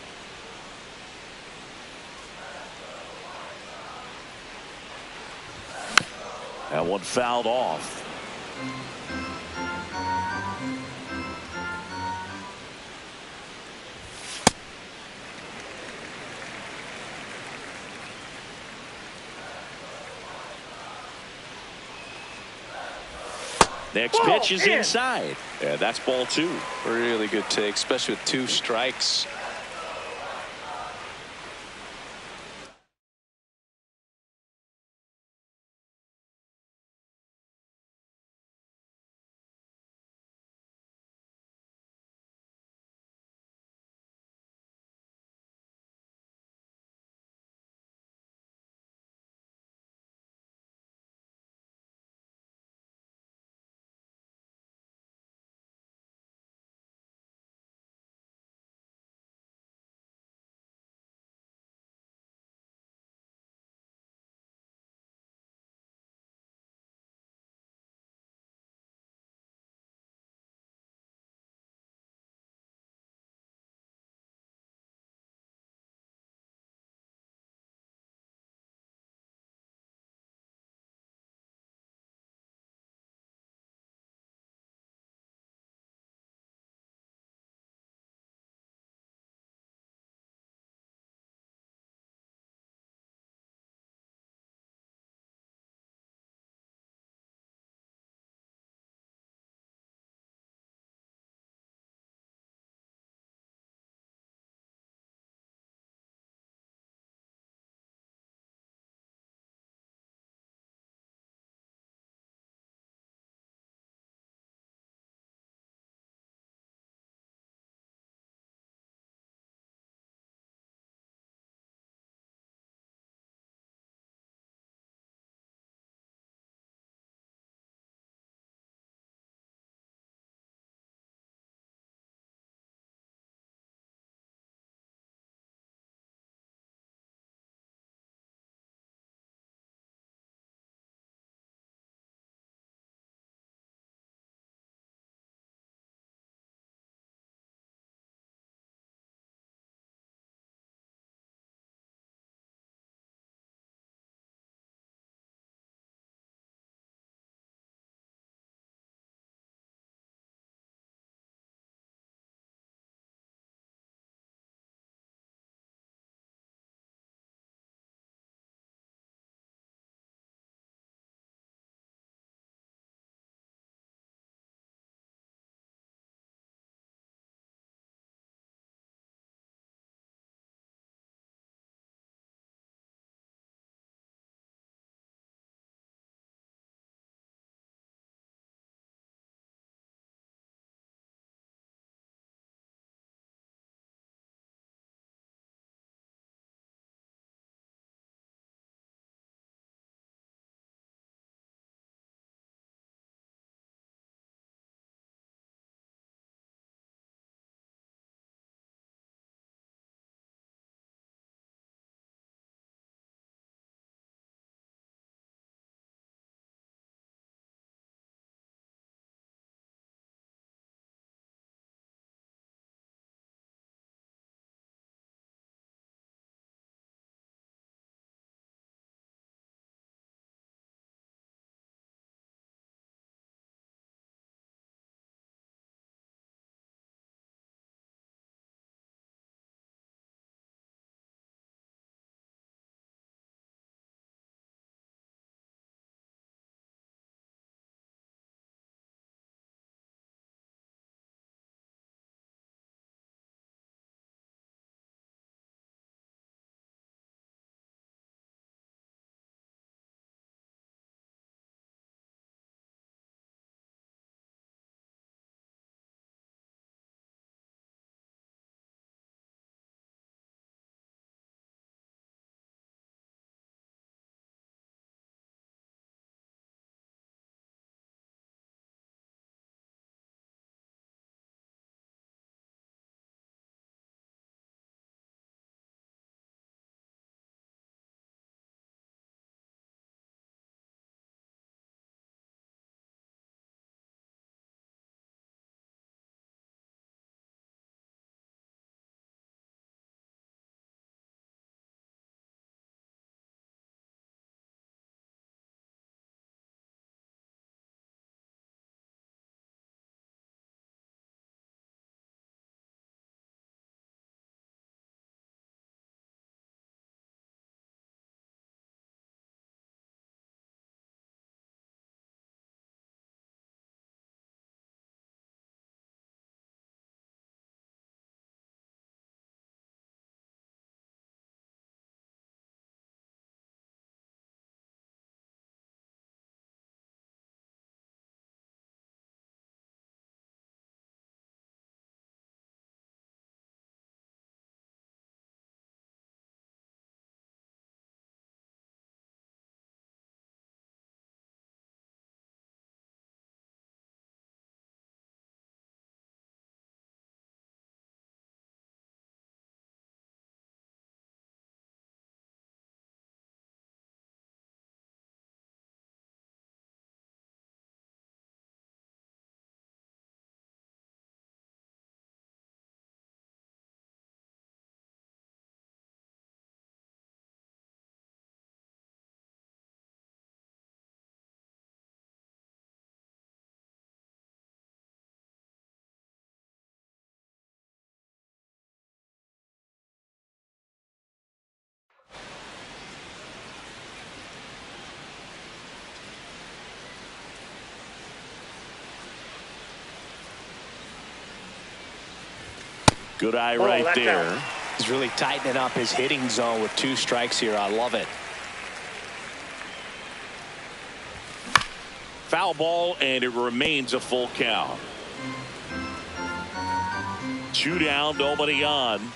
Speaker 2: That one fouled off. Next pitch is inside. And that's ball 2.
Speaker 1: Really good take, especially with 2 strikes.
Speaker 2: Good eye right there.
Speaker 3: Out.
Speaker 1: He's really tightening up his hitting zone with 2 strikes here. I love it.
Speaker 2: Foul ball, and it remains a full count. 2 down, nobody on.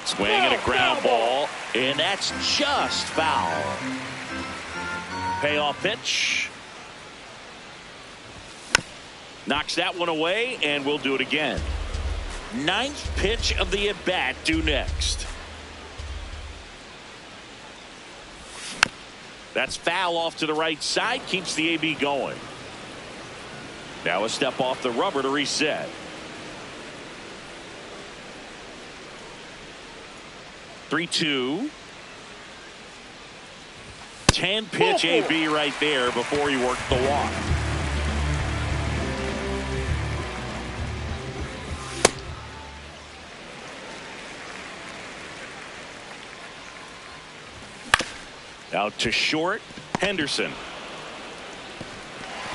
Speaker 2: Swing and a ground ball, and that's just foul. Payoff pitch. Knocks that one away, and we'll do it again. 9th pitch of the at-bat due next. That's foul off to the right side, keeps the AB going. Now a step off the rubber to reset. 3-2. 10-pitch AB right there before he worked the walk. Out to short, Henderson.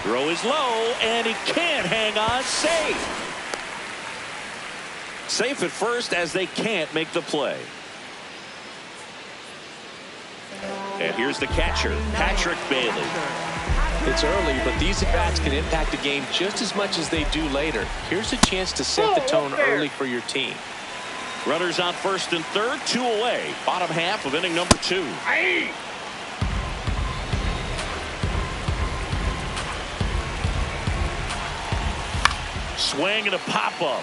Speaker 2: Throw is low, and he can't hang on. Safe. Safe at first as they can't make the play. And here's the catcher, Patrick Bailey.
Speaker 1: It's early, but these at-bats can impact the game just as much as they do later. Here's a chance to set the tone early for your team.
Speaker 2: Runners on first and third, 2 away. Bottom half of inning number 2.
Speaker 3: Aye.
Speaker 2: Swing and a pop-up.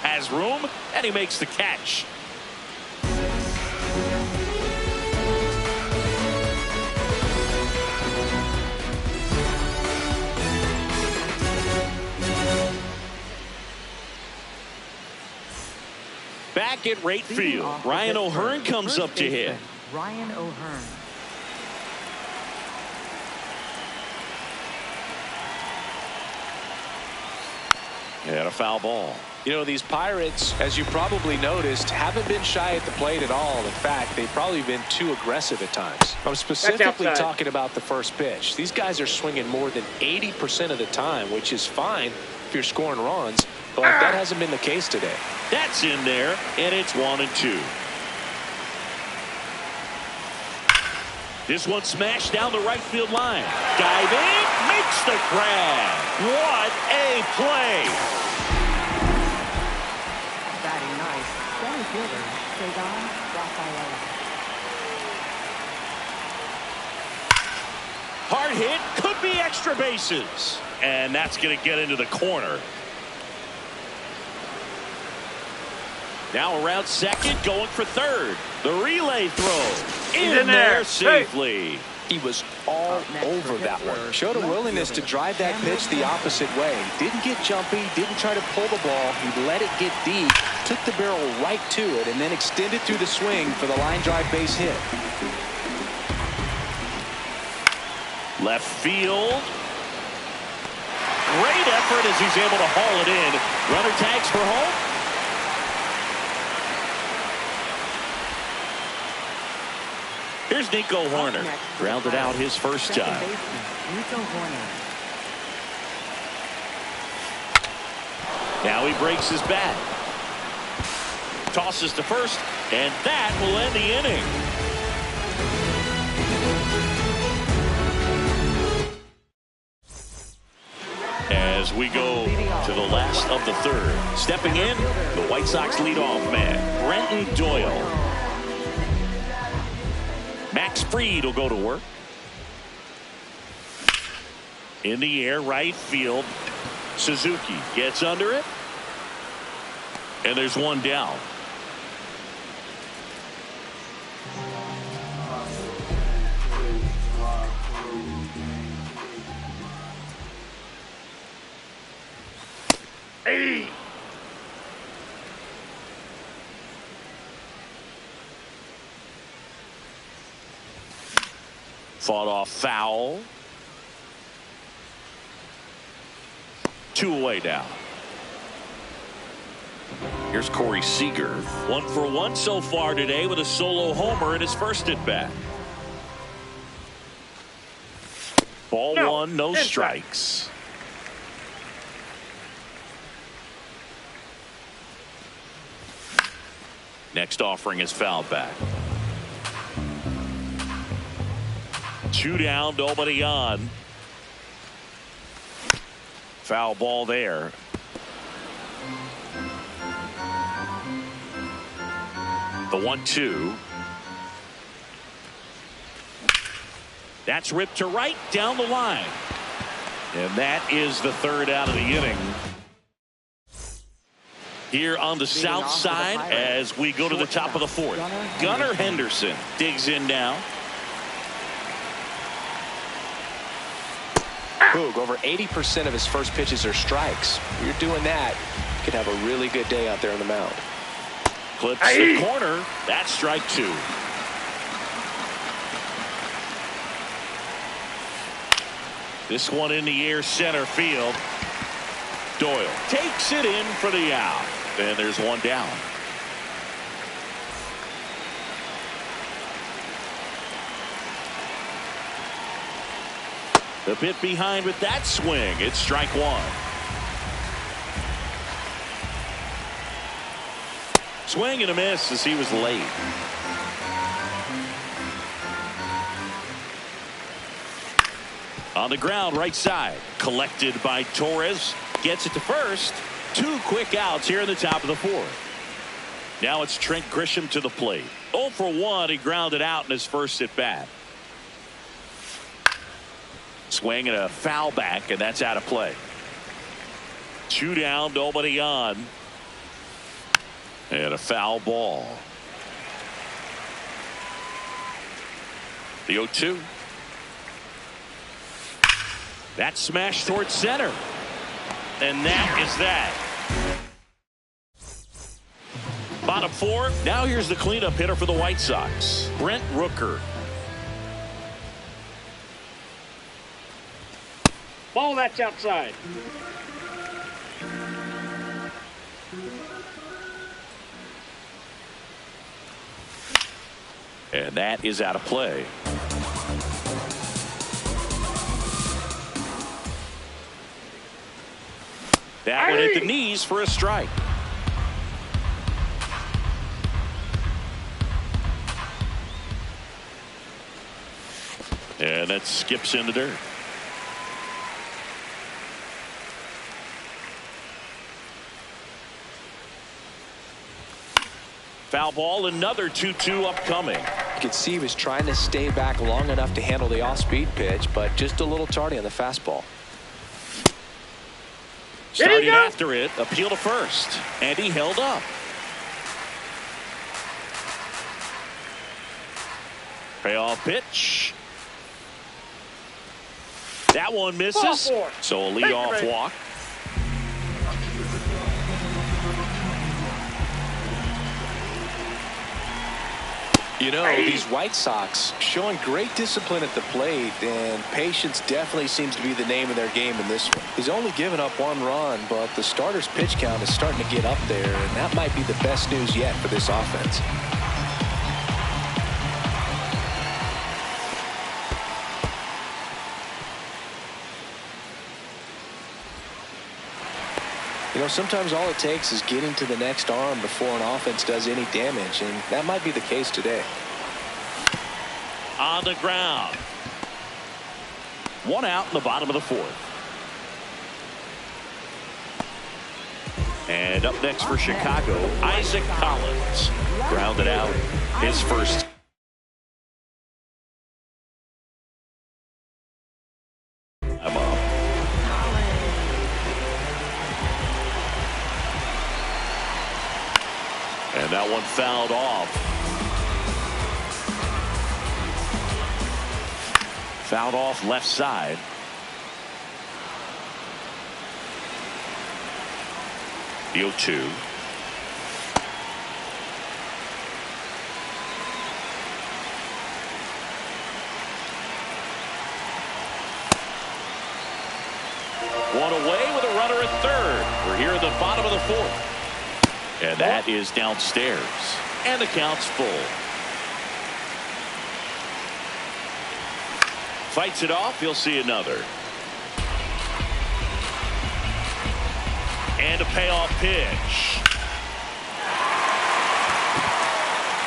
Speaker 2: Has room, and he makes the catch. Back at right field, Ryan O'Hearn comes up to hit.
Speaker 4: Ryan O'Hearn.
Speaker 2: And a foul ball.
Speaker 1: You know, these Pirates, as you probably noticed, haven't been shy at the plate at all. In fact, they've probably been too aggressive at times. I'm specifically talking about the first pitch. These guys are swinging more than 80% of the time, which is fine if you're scoring runs, but that hasn't been the case today.
Speaker 2: That's in there, and it's 1-2. This one smashed down the right field line. Diving, makes the grab. What a play.
Speaker 4: Batting nice. Center fielder, Sagan Rafael.
Speaker 2: Hard hit, could be extra bases. And that's going to get into the corner. Now around second, going for third. The relay throw in there safely.
Speaker 1: He was all over that one. Showed a willingness to drive that pitch the opposite way. Didn't get jumpy, didn't try to pull the ball. He let it get deep, took the barrel right to it, and then extended through the swing for the line drive base hit.
Speaker 2: Left field. Great effort as he's able to haul it in. Runner tags for home. Here's Nico Horner. Grounded out his first time. Now he breaks his bat. Tosses to first, and that will end the inning. As we go to the last of the third. Stepping in, the White Sox leadoff man, Brenton Doyle. Max Fried will go to work. In the air, right field. Suzuki gets under it. And there's one down.
Speaker 3: Hey.
Speaker 2: Fought off foul. 2 away now. Here's Corey Seager. 1 for 1 so far today with a solo homer in his first at bat. Ball 1, no strikes. next offering is fouled back. 2 down, nobody on. Foul ball there. The 1-2. That's ripped to right down the line. And that is the 3rd out of the inning. Here on the south side as we go to the top of the 4th. Gunnar Henderson digs in now.
Speaker 1: Boog, over 80% of his first pitches are strikes. If you're doing that, you could have a really good day out there on the mound.
Speaker 2: Clips the corner. That's strike 2. This one in the air, center field. Doyle takes it in for the out. And there's one down. A bit behind with that swing. It's strike 1. Swing and a miss as he was late. On the ground, right side. Collected by Torres. Gets it to first. 2 quick outs here in the top of the 4th. Now it's j.cristian to the plate. 0 for 1. He grounded out in his first at bat. Swing and a foul back, and that's out of play. 2 down, nobody on. And a foul ball. The 0-2. That smash towards center. And that is that. Bottom 4. Now here's the cleanup hitter for the White Sox, Brent Rooker.
Speaker 3: Ball, that's outside.
Speaker 2: And that is out of play. That one at the knees for a strike. And that skips in the dirt. Foul ball, another 2-2 upcoming.
Speaker 1: You could see he was trying to stay back long enough to handle the off-speed pitch, but just a little tardy on the fastball.
Speaker 2: Starting after it, appeal to first, and he held up. Payoff pitch. That one misses, so a leadoff walk.
Speaker 1: You know, these White Sox showing great discipline at the plate, and patience definitely seems to be the name of their game in this one. He's only given up 1 run, but the starter's pitch count is starting to get up there, and that might be the best news yet for this offense. You know, sometimes all it takes is getting to the next arm before an offense does any damage, and that might be the case today.
Speaker 2: On the ground. 1 out in the bottom of the 4th. And up next for Chicago, Isaac Collins. Grounded out his first. I'm up. And that one fouled off. Fouled off left side. The 0-2. One away with a runner at third. We're here at the bottom of the 4th. And that is downstairs. And the count's full. Fights it off. He'll see another. And a payoff pitch.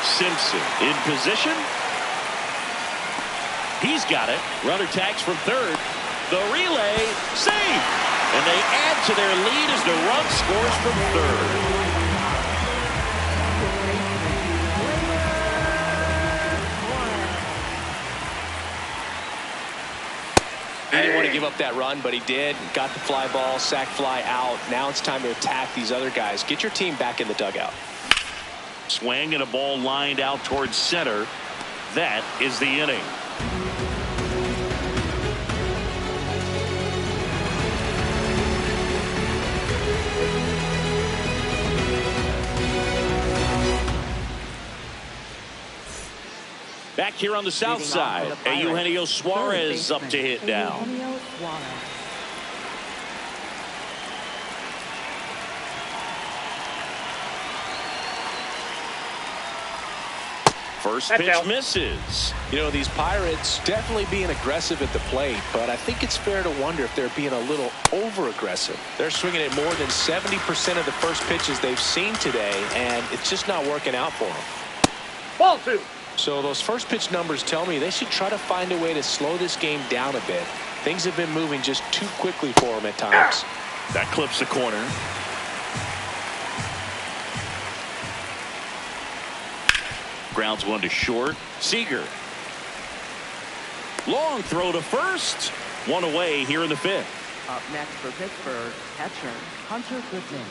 Speaker 2: Simpson in position. He's got it. Runner tags from third. The relay, save. And they add to their lead as the run scores from third.
Speaker 1: He didn't want to give up that run, but he did. Got the fly ball, sack fly out. Now it's time to attack these other guys. Get your team back in the dugout.
Speaker 2: Swing and a ball lined out towards center. That is the inning. Back here on the south side, Eugenio Suarez up to hit now. First pitch misses.
Speaker 1: You know, these Pirates definitely being aggressive at the plate, but I think it's fair to wonder if they're being a little over-aggressive. They're swinging at more than 70% of the first pitches they've seen today, and it's just not working out for them.
Speaker 3: Ball two.
Speaker 1: So those first pitch numbers tell me they should try to find a way to slow this game down a bit. Things have been moving just too quickly for them at times.
Speaker 2: That clips the corner. Grounds one to short. Seager. Long throw to first. One away here in the fifth.
Speaker 4: Up next for Pittsburgh, catcher Hunter Goodman.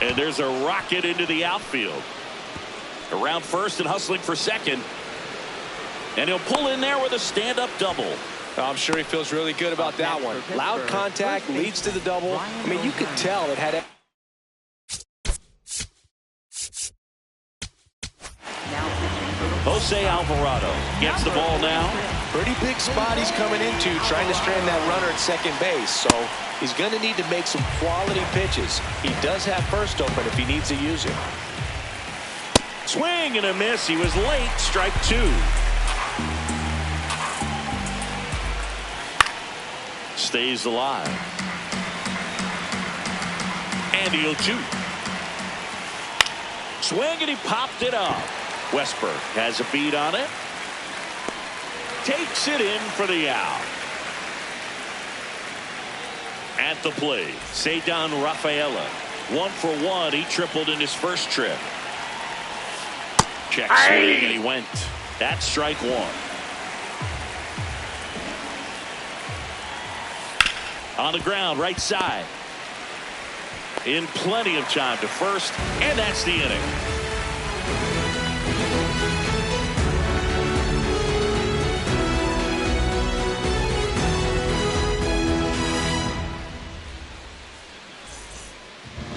Speaker 2: And there's a rocket into the outfield. Around first and hustling for second. And he'll pull in there with a stand-up double.
Speaker 1: I'm sure he feels really good about that one. Loud contact leads to the double. I mean, you could tell it had...
Speaker 2: Jose Alvarado gets the ball now.
Speaker 1: Pretty big spot he's coming into, trying to strand that runner at second base. So he's going to need to make some quality pitches. He does have first open if he needs to use it.
Speaker 2: Swing and a miss. He was late. Strike two. Stays alive. And he'll shoot. Swing and he popped it up. Westberg has a beat on it. Takes it in for the out. At the plate, Cedar Rafaela. 1 for 1. He tripled in his first trip. Check swing and he went. That's strike one. On the ground, right side. In plenty of time to first, and that's the inning.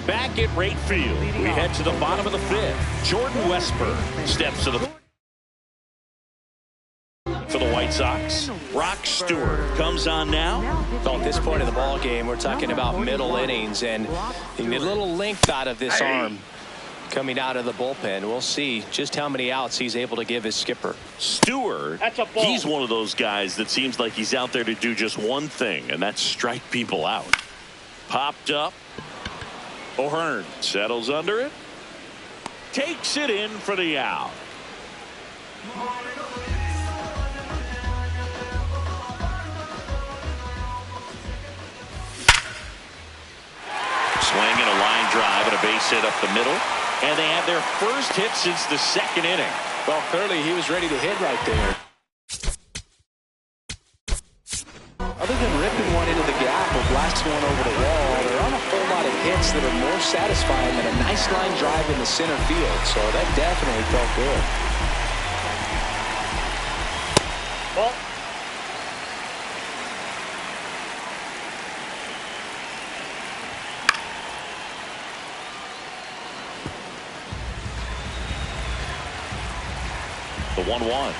Speaker 2: Back at right field, we head to the bottom of the fifth. Jordan Westberg steps to the for the White Sox. Brock Stewart comes on now.
Speaker 1: So at this point in the ball game, we're talking about middle innings, and you need a little length out of this arm coming out of the bullpen. We'll see just how many outs he's able to give his skipper.
Speaker 2: Stewart, he's one of those guys that seems like he's out there to do just one thing, and that's strike people out. Popped up. O'Hearn settles under it. Takes it in for the out. Swing and a line drive and a base hit up the middle. And they have their first hit since the second inning.
Speaker 1: Well, clearly he was ready to hit right there. Other than ripping one into the gap or blasting one over the wall, there aren't a whole lot of hits that are more satisfying than a nice line drive in the center field. So that definitely felt good.
Speaker 3: Ball.
Speaker 2: The 1-1.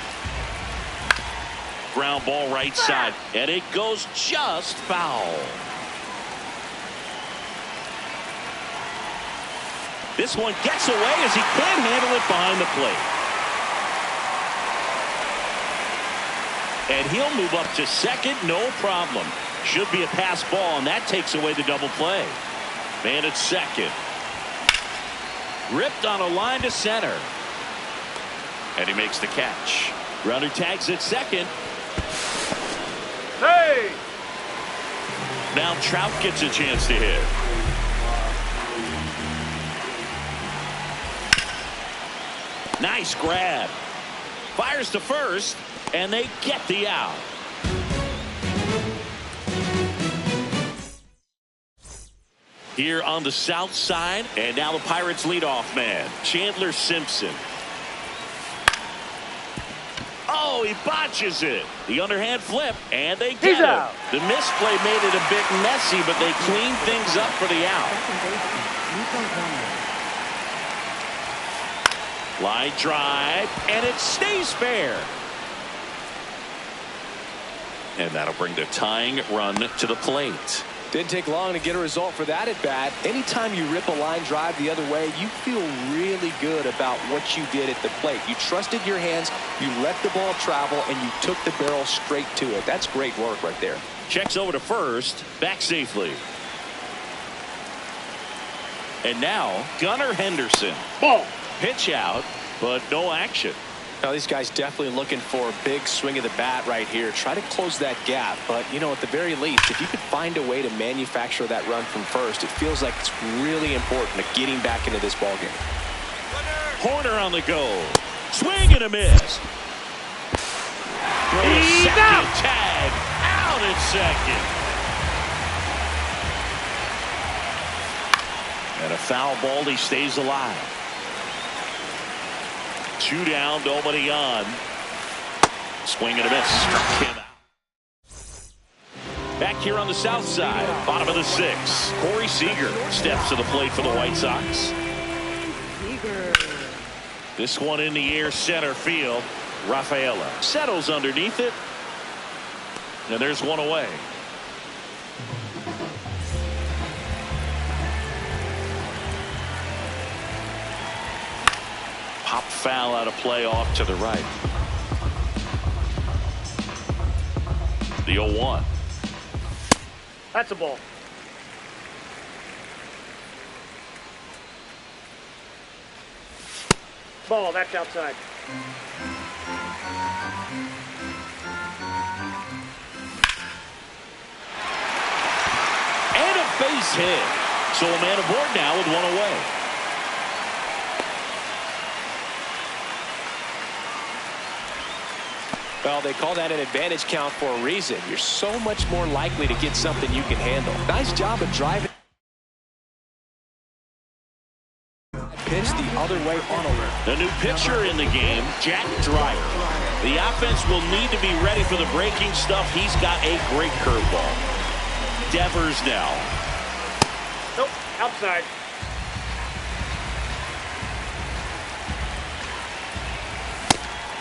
Speaker 2: Ground ball right side, and it goes just foul. This one gets away as he can't handle it behind the plate. And he'll move up to second, no problem. Should be a pass ball, and that takes away the double play. Man at second. Ripped on a line to center. And he makes the catch. Runner tags at second.
Speaker 3: Hey!
Speaker 2: Now Trout gets a chance to hit. Nice grab. Fires to first, and they get the out. Here on the south side, and now the Pirates leadoff man, Chandler Simpson. Oh, he botches it. The underhand flip, and they get it.
Speaker 3: Out.
Speaker 2: The misplay made it a bit messy, but they cleaned things up for the out. Line drive, and it stays fair. And that'll bring the tying run to the plate.
Speaker 1: Didn't take long to get a result for that at bat. Anytime you rip a line drive the other way, you feel really good about what you did at the plate. You trusted your hands, you let the ball travel, and you took the barrel straight to it. That's great work right there.
Speaker 2: Checks over to first, back safely. And now Gunnar Henderson.
Speaker 3: Ball.
Speaker 2: Pitch out, but no action.
Speaker 1: Now these guys definitely looking for a big swing of the bat right here. Try to close that gap, but you know, at the very least, if you could find a way to manufacture that run from first, it feels like it's really important to getting back into this ball game.
Speaker 2: Horner on the go. Swing and a miss. Throw a second tag. Out at second. And a foul ball. He stays alive. 2 down, nobody on. Swing and a miss. Struck him out. Back here on the south side, bottom of the 6th. Corey Seager steps to the plate for the White Sox. This one in the air, center field. Rafaela settles underneath it. And there's one away. Pop foul out of play off to the right. The 0-1.
Speaker 3: That's a ball. Ball, that's outside.
Speaker 2: And a base hit. So a man aboard now with one away.
Speaker 1: Well, they call that an advantage count for a reason. You're so much more likely to get something you can handle. Nice job of driving. Pitch the other way on alert.
Speaker 2: The new pitcher in the game, Jack Dreyer. The offense will need to be ready for the breaking stuff. He's got a great curveball. Devers now.
Speaker 3: Nope, outside.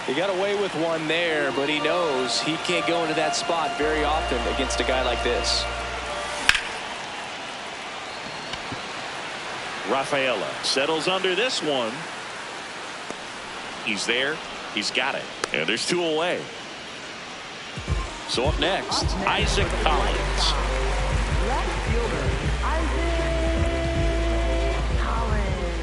Speaker 1: He got away with one there, but he knows he can't go into that spot very often against a guy like this.
Speaker 2: Rafaela settles under this one. He's there. He's got it. And there's 2 away. So up next, Isaac Collins.
Speaker 4: Left fielder, Isaac Collins.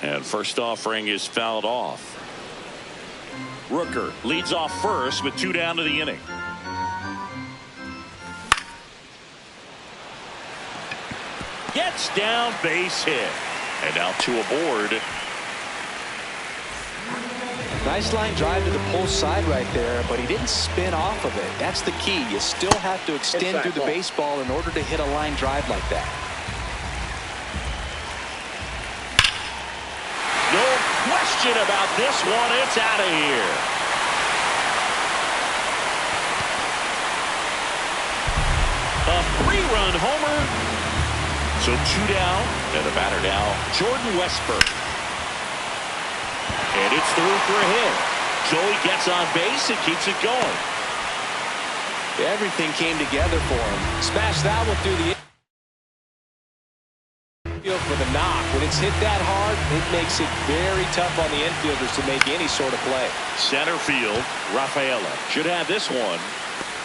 Speaker 2: And first offering is fouled off. Rooker leads off first with 2 down to the inning. Gets down, base hit. And now 2 aboard.
Speaker 1: Nice line drive to the pull side right there, but he didn't spin off of it. That's the key. You still have to extend
Speaker 3: Inside
Speaker 1: through the
Speaker 3: ball.
Speaker 1: baseball in order to hit a line drive like that.
Speaker 2: No question about this one. It's out of here. A 3-run homer. So 2 down, and the batter now, Jordan Westburg. And it's through for a hit. Joey gets on base and keeps it going.
Speaker 1: Everything came together for him. Smash that one through the infield for the knock. When it's hit that hard, it makes it very tough on the infielders to make any sort of play.
Speaker 2: Center field, Rafaela should have this one.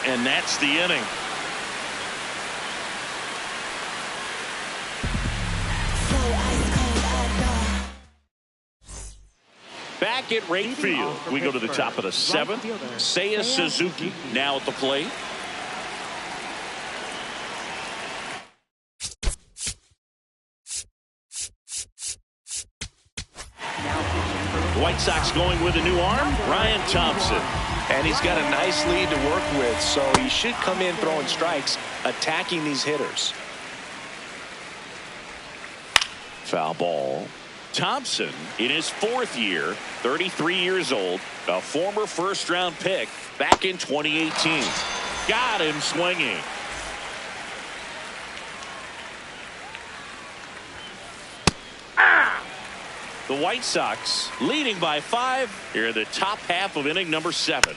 Speaker 2: and that's the inning. Back at right field, we go to the top of the seventh. Seiya Suzuki now at the plate. The White Sox going with a new arm, Ryan Thompson.
Speaker 1: And he's got a nice lead to work with, so he should come in throwing strikes, attacking these hitters.
Speaker 2: Foul ball. Thompson in his 4th year, 33 years old, a former first-round pick back in 2018. Got him swinging. The White Sox leading by 5 here in the top half of inning number 7.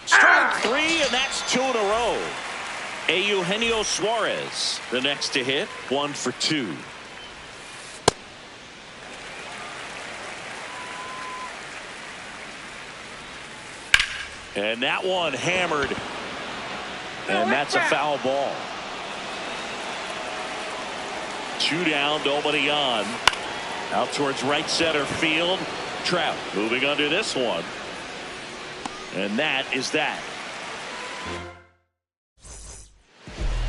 Speaker 2: Strike 3, and that's 2 in a row. Eugenio Suarez, the next to hit, 1 for 2. And that one hammered. And that's a foul ball. 2 down, nobody on. Out towards right center field. Trout moving under this one. And that is that.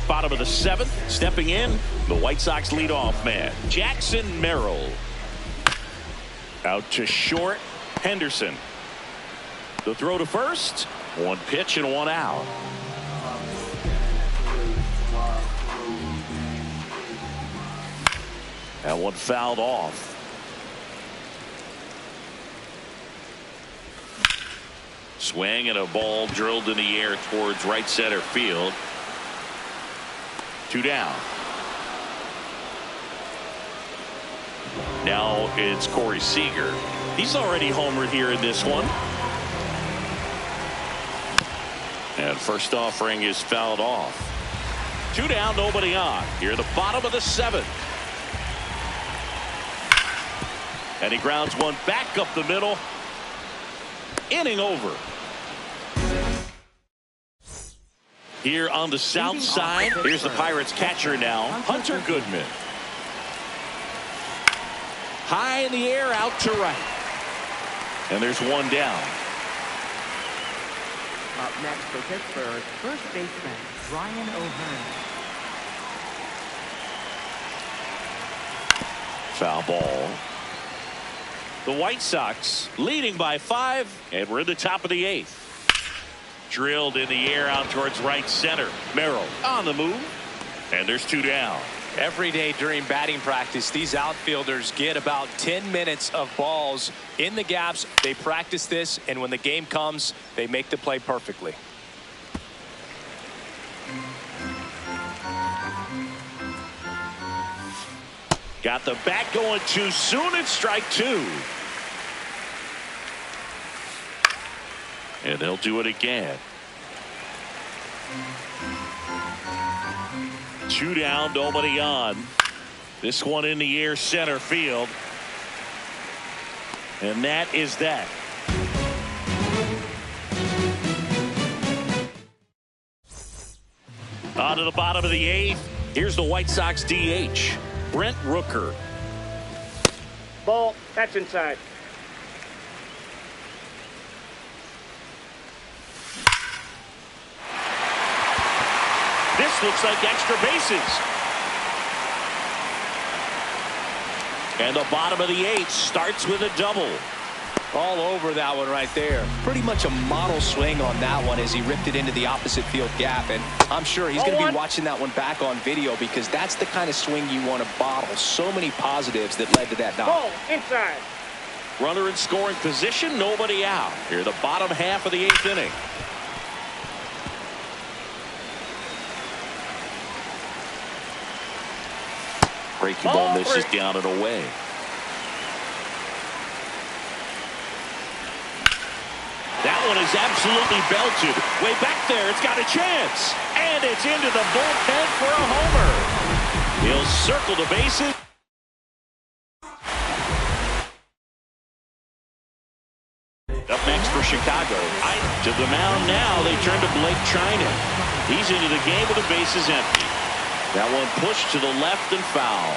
Speaker 2: Bottom of the 7th, stepping in, the White Sox leadoff man, Jackson Merrill. Out to short, Henderson. The throw to first, 1 pitch and 1 out. That one fouled off. Swing and a ball drilled in the air towards right center field. 2 down. Now it's Corey Seager. He's already homered here in this one. And first offering is fouled off. 2 down, nobody on. Here at the bottom of the 7th. And he grounds one back up the middle. Inning over. Here on the south side, here's the Pirates catcher now, Hunter Goodman. High in the air, out to right. And there's 1 down.
Speaker 4: Up next for Pittsburgh, first baseman Brian O'Hearn.
Speaker 2: Foul ball. The White Sox leading by 5, and we're in the top of the 8th. Drilled in the air out towards right center. Merrill on the move, and there's 2 down.
Speaker 1: Every day during batting practice, these outfielders get about 10 minutes of balls in the gaps. They practice this, and when the game comes, they make the play perfectly.
Speaker 2: Got the bat going too soon. It's strike 2. And they'll do it again. 2 down, nobody on. This one in the air, center field. And that is that. On to the bottom of the 8th. Here's the White Sox DH, Brent Rooker.
Speaker 3: Ball, that's inside.
Speaker 2: This looks like extra bases. And the bottom of the 8th starts with a double.
Speaker 1: All over that one right there. Pretty much a model swing on that one as he ripped it into the opposite field gap. And I'm sure he's going to be watching that one back on video because that's the kind of swing you want to bottle. So many positives that led to that knock.
Speaker 3: Ball, inside.
Speaker 2: Runner in scoring position, nobody out. Here, the bottom half of the 8th inning. Breaking ball misses down and away. That one is absolutely belted. Way back there, it's got a chance. And it's into the bullpen for a homer. He'll circle the bases. Up next for Chicago. To the mound now, they turn to Blake Trinan. He's into the game with the bases empty. That one pushed to the left and foul.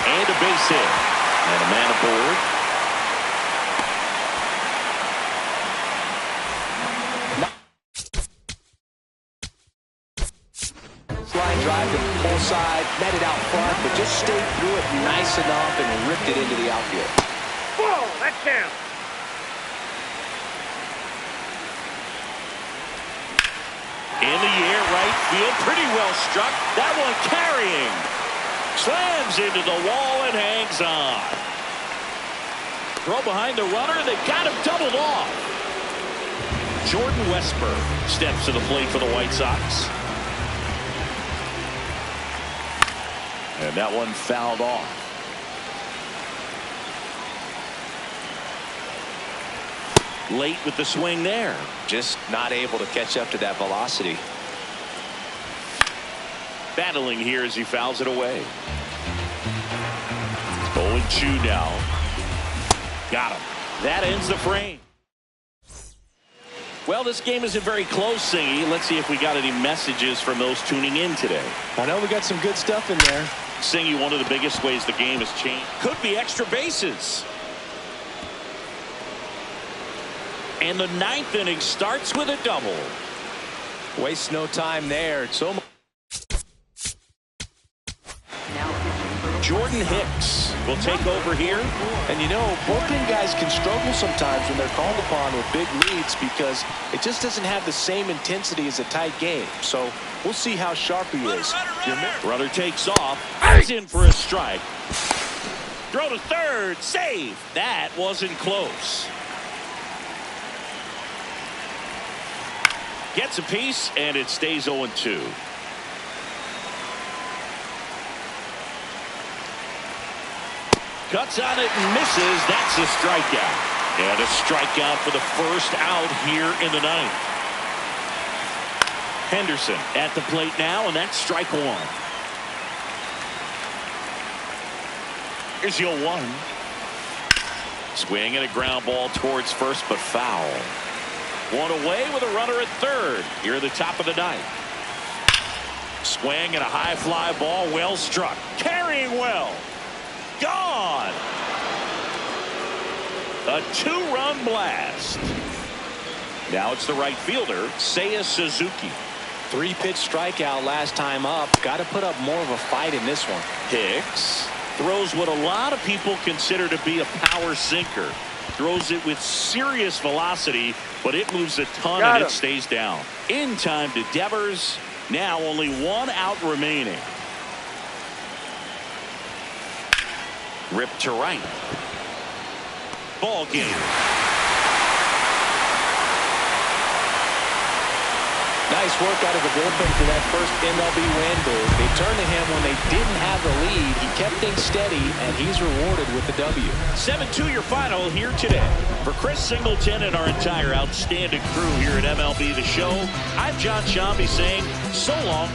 Speaker 2: And a base hit. And a man aboard.
Speaker 1: Line drive to the pull side, met it out front, but just stayed through it nice enough and ripped it into the outfield.
Speaker 3: Ball, that's down.
Speaker 2: In the air, right field, pretty well struck. That one carrying. Slams into the wall and hangs on. Throw behind the runner. They got him doubled off. Jordan Westburg steps to the plate for the White Sox. And that one fouled off. Late with the swing there.
Speaker 1: Just not able to catch up to that velocity.
Speaker 2: Battling here as he fouls it away. 0-2 now. Got him. That ends the frame. Well, this game isn't very close, Singy. Let's see if we got any messages from those tuning in today.
Speaker 1: I know we got some good stuff in there.
Speaker 2: Singy, one of the biggest ways the game has changed could be extra bases. And the ninth inning starts with a double.
Speaker 1: Waste no time there. It's almost
Speaker 2: Jordan Hicks will take over here.
Speaker 1: And you know, bullpen guys can struggle sometimes when they're called upon with big leads because it just doesn't have the same intensity as a tight game. So we'll see how sharp he is.
Speaker 2: Runner takes off. He's in for a strike. Throw to third. Save. That wasn't close. Gets a piece, and it stays 0-2. Cuts on it and misses. That's a strikeout. And a strikeout for the first out here in the ninth. Henderson at the plate now, and that's strike one. Here's 0-1. Swing and a ground ball towards first, but foul. One away with a runner at third here at the top of the ninth. Swing and a high fly ball, well struck. Carrying well. Gone. A two-run blast. Now it's the right fielder, Seiya Suzuki.
Speaker 1: 3-pitch strikeout last time up. Got to put up more of a fight in this one.
Speaker 2: Hicks throws what a lot of people consider to be a power sinker. Throws it with serious velocity, but it moves a ton and it stays down. In time to Devers. Now only one out remaining. Ripped to right. Ball game.
Speaker 1: Nice work out of the bullpen for that first MLB win. They turned to him when they didn't have the lead. He kept things steady, and he's rewarded with the W.
Speaker 2: 7-2 your final here today. For Chris Singleton and our entire outstanding crew here at MLB The Show, I'm John Shambi saying so long.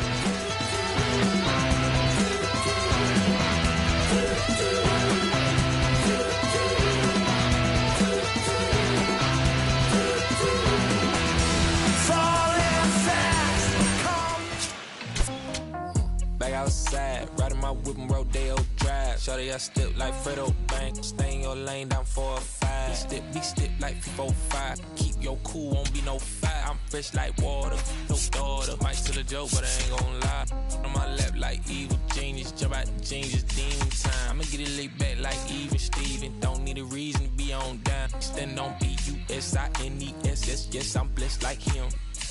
Speaker 6: Outside, riding my whip and Rodeo Drive. Shorty, I step like Fredo Bank. Stay in your lane down 4 or 5. Big step like 4-5. Keep your cool, won't be no fight. I'm fresh like water, no daughter. Might tell a joke, but I ain't gon' lie. On my lap like evil genius. Jump out the genius, demon time. I'ma get it laid back like even Steven. Don't need a reason to be on down. Stand on B-U-S-I-N-E-S. Yes, I'm blessed like him.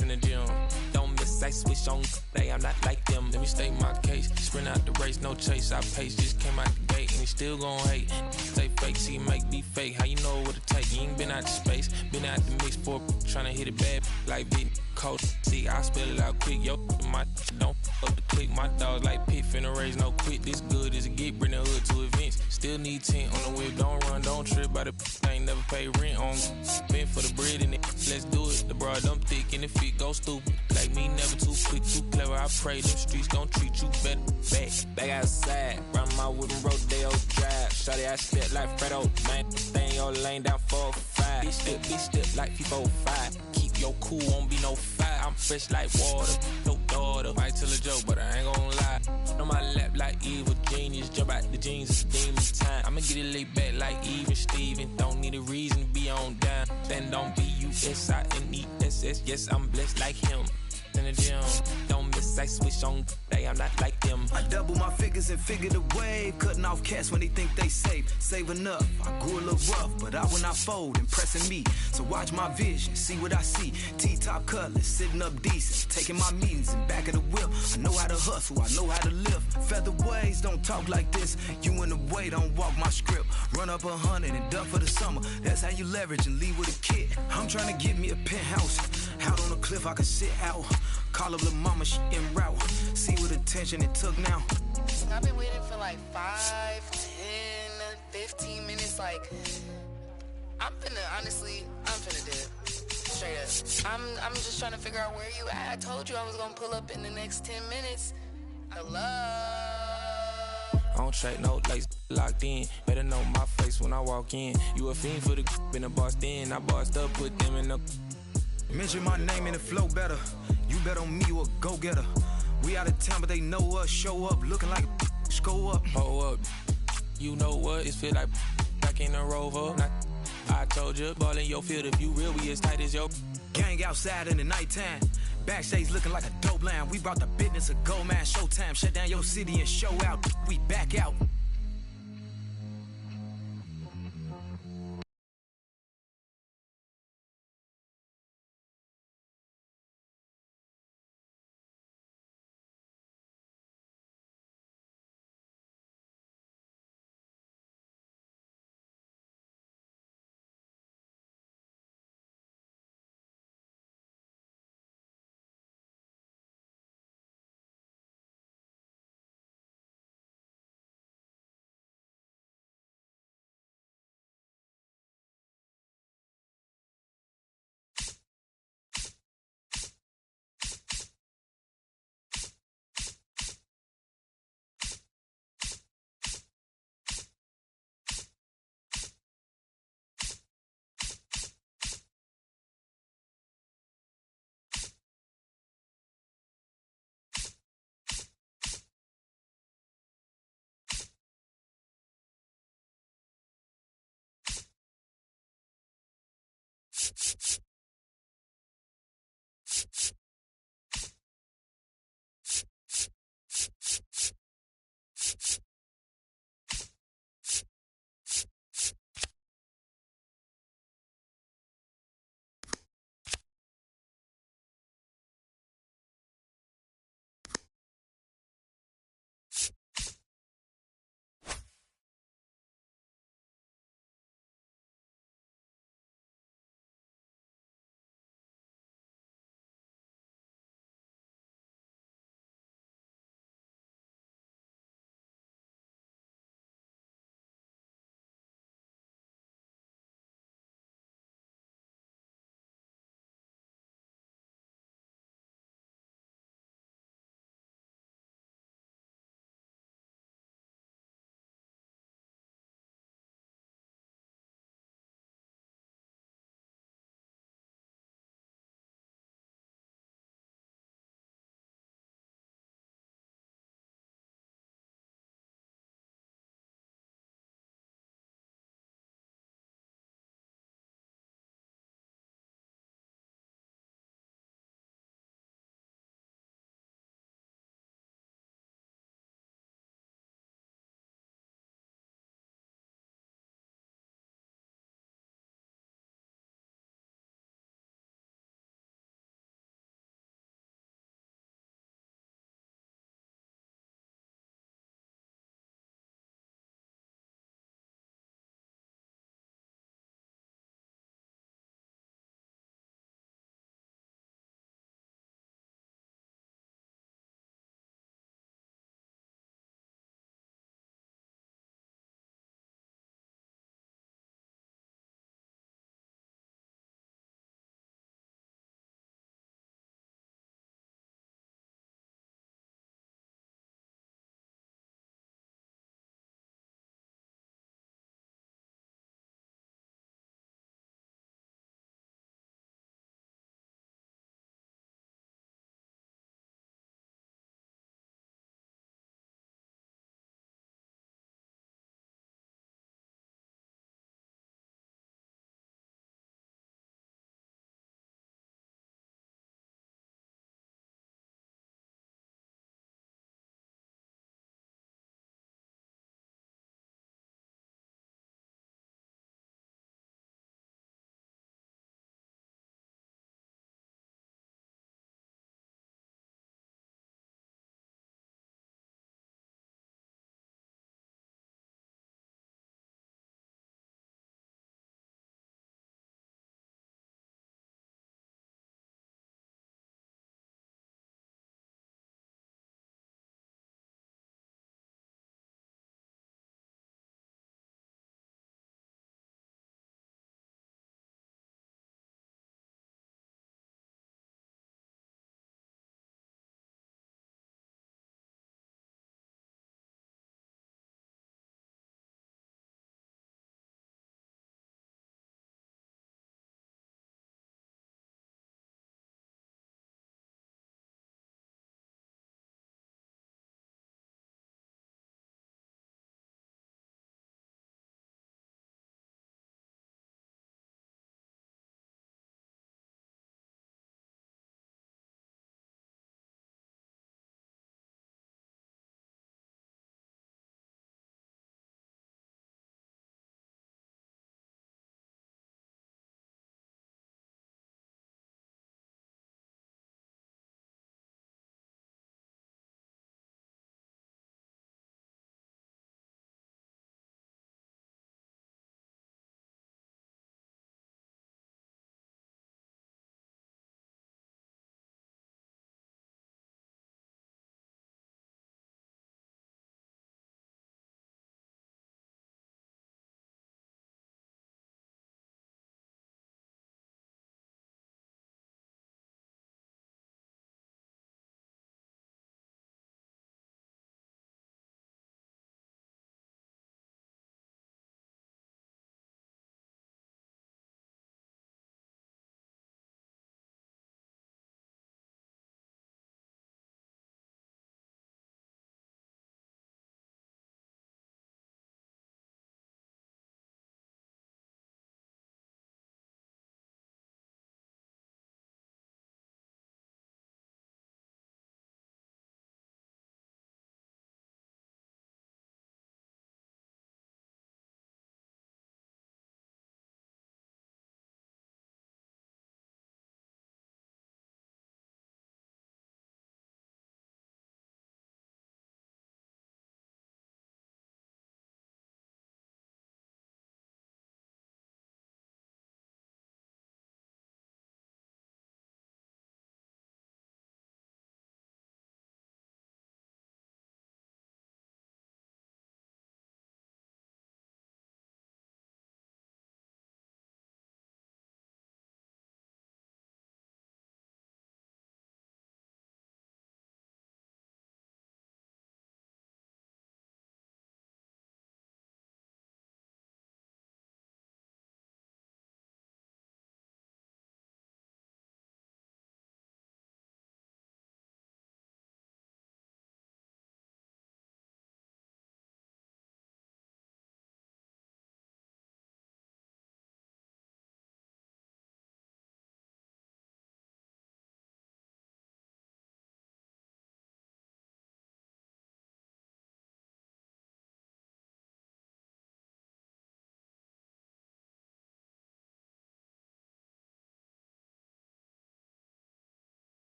Speaker 6: In the gym, don't miss miss, I switch on day, I'm not like them. Let me state my case. Sprint out the race, no chase. I pace, just came out the gate, and he still gon' hate. Stay fake, see, make me fake. How you know what it take? You ain't been out the space, been out the mix for tryna hit it bad like big cold. See, I spell it out quick, yo. My don't up the click. My dogs like pit, finna raise no quit. This good as it get, bring the hood to events. Still need tent on the whip, don't run, don't trip. By the ain't never pay rent on. Been for the bread in it, let's do it. The broad, I'm thick, and the feet go stupid. Like me, never too quick, too clever. I pray them streets gon' treat you better. Back outside, run my whip and Rodeo Drive. Shawty, I step like Fredo, man. Stay in your lane down 4-5. Be step like people 5. Keep your cool, won't be no fire. I'm fresh like water, no daughter. Might tell a joke, but I ain't gon' lie. On my lap like evil genius. Jump out the jeans, it's demon time. I'ma get it laid back like even Steven. Don't need a reason to be on down. Stand on B-U-S-I-N-E-S-S. Yes, I'm blessed like him. In the gym, don't miss, I switch on day, I'm not like them.
Speaker 5: I double my figures and figure the wave. Cutting off cats when they think they safe. Saving up, I grew a little rough, but I will not fold, impressing me. So watch my vision, see what I see. T-top cutlass, sitting up decent. Taking my meetings in back of the whip. I know how to hustle, I know how to live. Featherweights don't talk like this. You in the way, don't walk my script. Run up 100 and duck for the summer. That's how you leverage and leave with a kid. I'm trying to get me a penthouse. Out on a cliff I can sit out. Call up the mama, she en route. See what attention it took now.
Speaker 7: I've been waiting for like 5, 10, 15 minutes. Like, I'm finna dip. Straight up. I'm just trying to figure out where you at. I told you I was gonna pull up in the next 10 minutes. Hello?
Speaker 6: I don't trade no lace, locked in. Better know my face when I walk in. You a fiend for the been a boss then. I bossed up, put them in the.
Speaker 5: Mention my name and it flow better. You bet on me, you a go-getter. We out of town, but they know us. Show up, looking like a go up.
Speaker 6: Hold up. You know what? It feel like back in the Rover. I told you, ball in your field. If you real, we as tight as your.
Speaker 5: Gang outside in the nighttime. Backstage looking like a dope line. We brought the business of gold man. Showtime, shut down your city and show out. We back out.